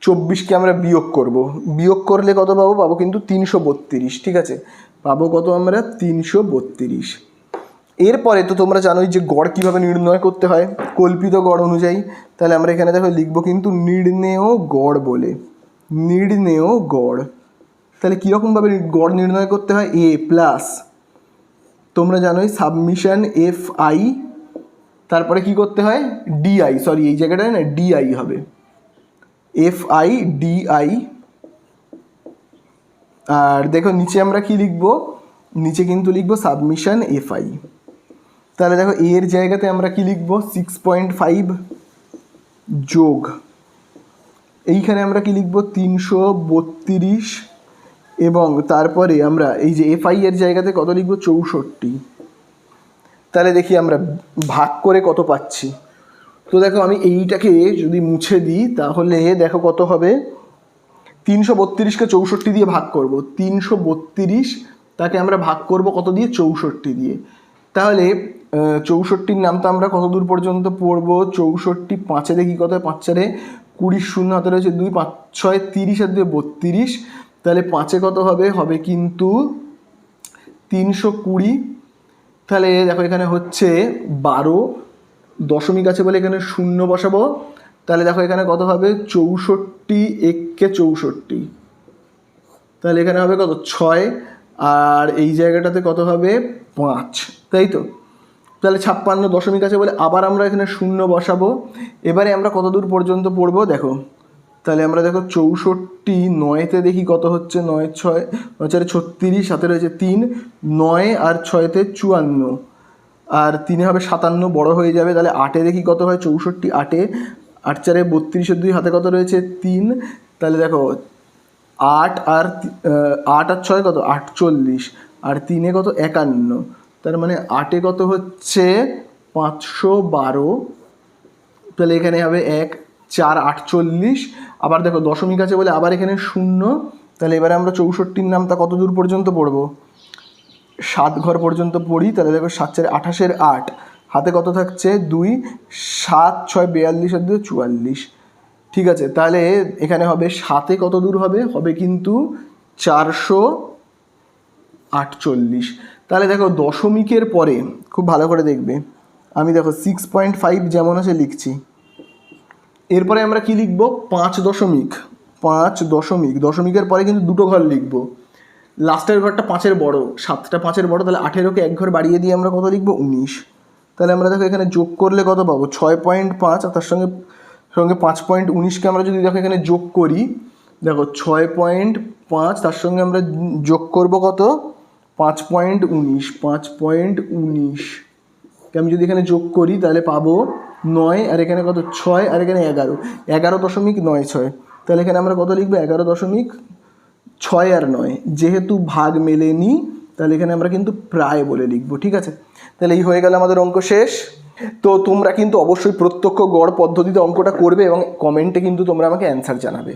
S1: 24কে আমরা বিয়োগ করব, বিয়োগ করলে কত পাবো, পাবো কিন্তু 332। ঠিক আছে, পাবো কত আমরা 332। এরপরে তো তোমরা জানোই যে গড় কীভাবে নির্ণয় করতে হয়, কল্পিত গড় অনুযায়ী। তাহলে আমরা এখানে দেখো লিখবো কিন্তু নির্ণেয় গড় বলে, নির্ণেয় গড়। তাহলে কীরকমভাবে গড় নির্ণয় করতে হয়, এ প্লাস, তোমরা জানোই সাবমিশন fi, তারপরে কি করতে হয় ডিআই, সরি এই জায়গাটায় না ডিআই হবে, fi di। আর দেখো নিচে আমরা কি লিখবো, নিচে কিন্তু লিখবো সাবমিশন fi। তাহলে দেখো এর জায়গাতে আমরা কি লিখবো, 6.5 যোগ, এইখানে আমরা কি লিখবো 332, এবং তারপরে আমরা এই যে fi এর জায়গাতে কত লিখবো 64। তাহলে দেখি আমরা ভাগ করে কত পাচ্ছি। তো দেখো আমি এইটাকে যদি মুছে দিই তাহলে দেখো কত হবে, 332কে 64 দিয়ে ভাগ করব, 332 তাকে আমরা ভাগ করব কত দিয়ে, 64 দিয়ে। তাহলে 64র নামটা আমরা কত দূর পর্যন্ত পড়বো, 64 5-এ দেখি কত হয়, 5 4 20, 0 হাতে রয়েছে 2, 5 6 30 আর 2 32। তাহলে 5-এ কত হবে, হবে কিন্তু 320। তাহলে দেখো এখানে হচ্ছে 12 দশমিক আছে বলে এখানে 0 বসাবো। তাহলে দেখো এখানে কত হবে, 64 1কে 64, তাহলে এখানে হবে কত 6, আর এই জায়গাটাতে কত হবে 5, তাই তো। তাহলে 56 দশমিক আছে বলে আবার আমরা এখানে শূন্য বসাবো। এবারে আমরা কত দূর পর্যন্ত পড়বো দেখো, তাহলে আমরা দেখো 64, 9তে দেখি কত হচ্ছে, 9 6 9 4 36, সাথে রয়েছে 3, 9 আর 6তে 54, আর 3 হবে 57, বড় হয়ে যাবে। তাহলে 8এ দেখি কত হয়, 64, 8এ 8 4 32, 2 হাতে কত রয়েছে 3, তাহলে দেখো 8 আর 6 কত 48, আর 3এ কত 51, তার মানে 8এ কত হচ্ছে 512, তাহলে এখানে হবে 1 4 48। আবার দেখো দশমিক আছে বলে আবার এখানে শূন্য, তাহলে এবারে আমরা 64 নামটা কত দূর পর্যন্ত পড়বো, 7 ঘর পর্যন্ত পড়ি। তাহলে দেখো 7 4 28 8, হাতে কত থাকছে 2, 7 6 42 আর 2 44। ঠিক আছে, তাহলে এখানে হবে 7-এ কত দূর হবে, হবে কিন্তু 448। তাহলে দেখো দশমিকের পরে খুব ভালো করে দেখবে, আমি দেখো 6.5 যেমন আছে লিখছি, এরপরে আমরা কি লিখব 5 দশমিক, 5 দশমিক, দশমিকের পরে কিন্তু দুটো ঘর লিখব, লাস্টের ঘরটা 5-এর বড়, 7টা 5-এর বড়, তাহলে 18কে 1 ঘর বাড়িয়ে দিয়ে আমরা কত লিখব 19। তাহলে আমরা দেখো এখানে যোগ করলে কত পাবো 6.5, আর তার সঙ্গে 5.19কে আমরা যদি দেখো এখানে যোগ করি, দেখো 6.5 তার সঙ্গে আমরা যোগ করব কত 5.19, 5.19 আমি যদি এখানে যোগ করি তাহলে পাবো 9, আর এখানে কত 6, আর এখানে 11.96। তাহলে এখানে আমরা কত লিখবো 11.6 আর 9, যেহেতু ভাগ মেলেনি তাহলে এখানে আমরা কিন্তু প্রায় বলে লিখবো। ঠিক আছে, তাহলে এই হয়ে গেল আমাদের অঙ্ক শেষ। তো তোমরা কিন্তু অবশ্যই প্রত্যক্ষ গড় পদ্ধতিতে অঙ্কটা করবে এবং কমেন্টে কিন্তু তোমরা আমাকে অ্যান্সার জানাবে।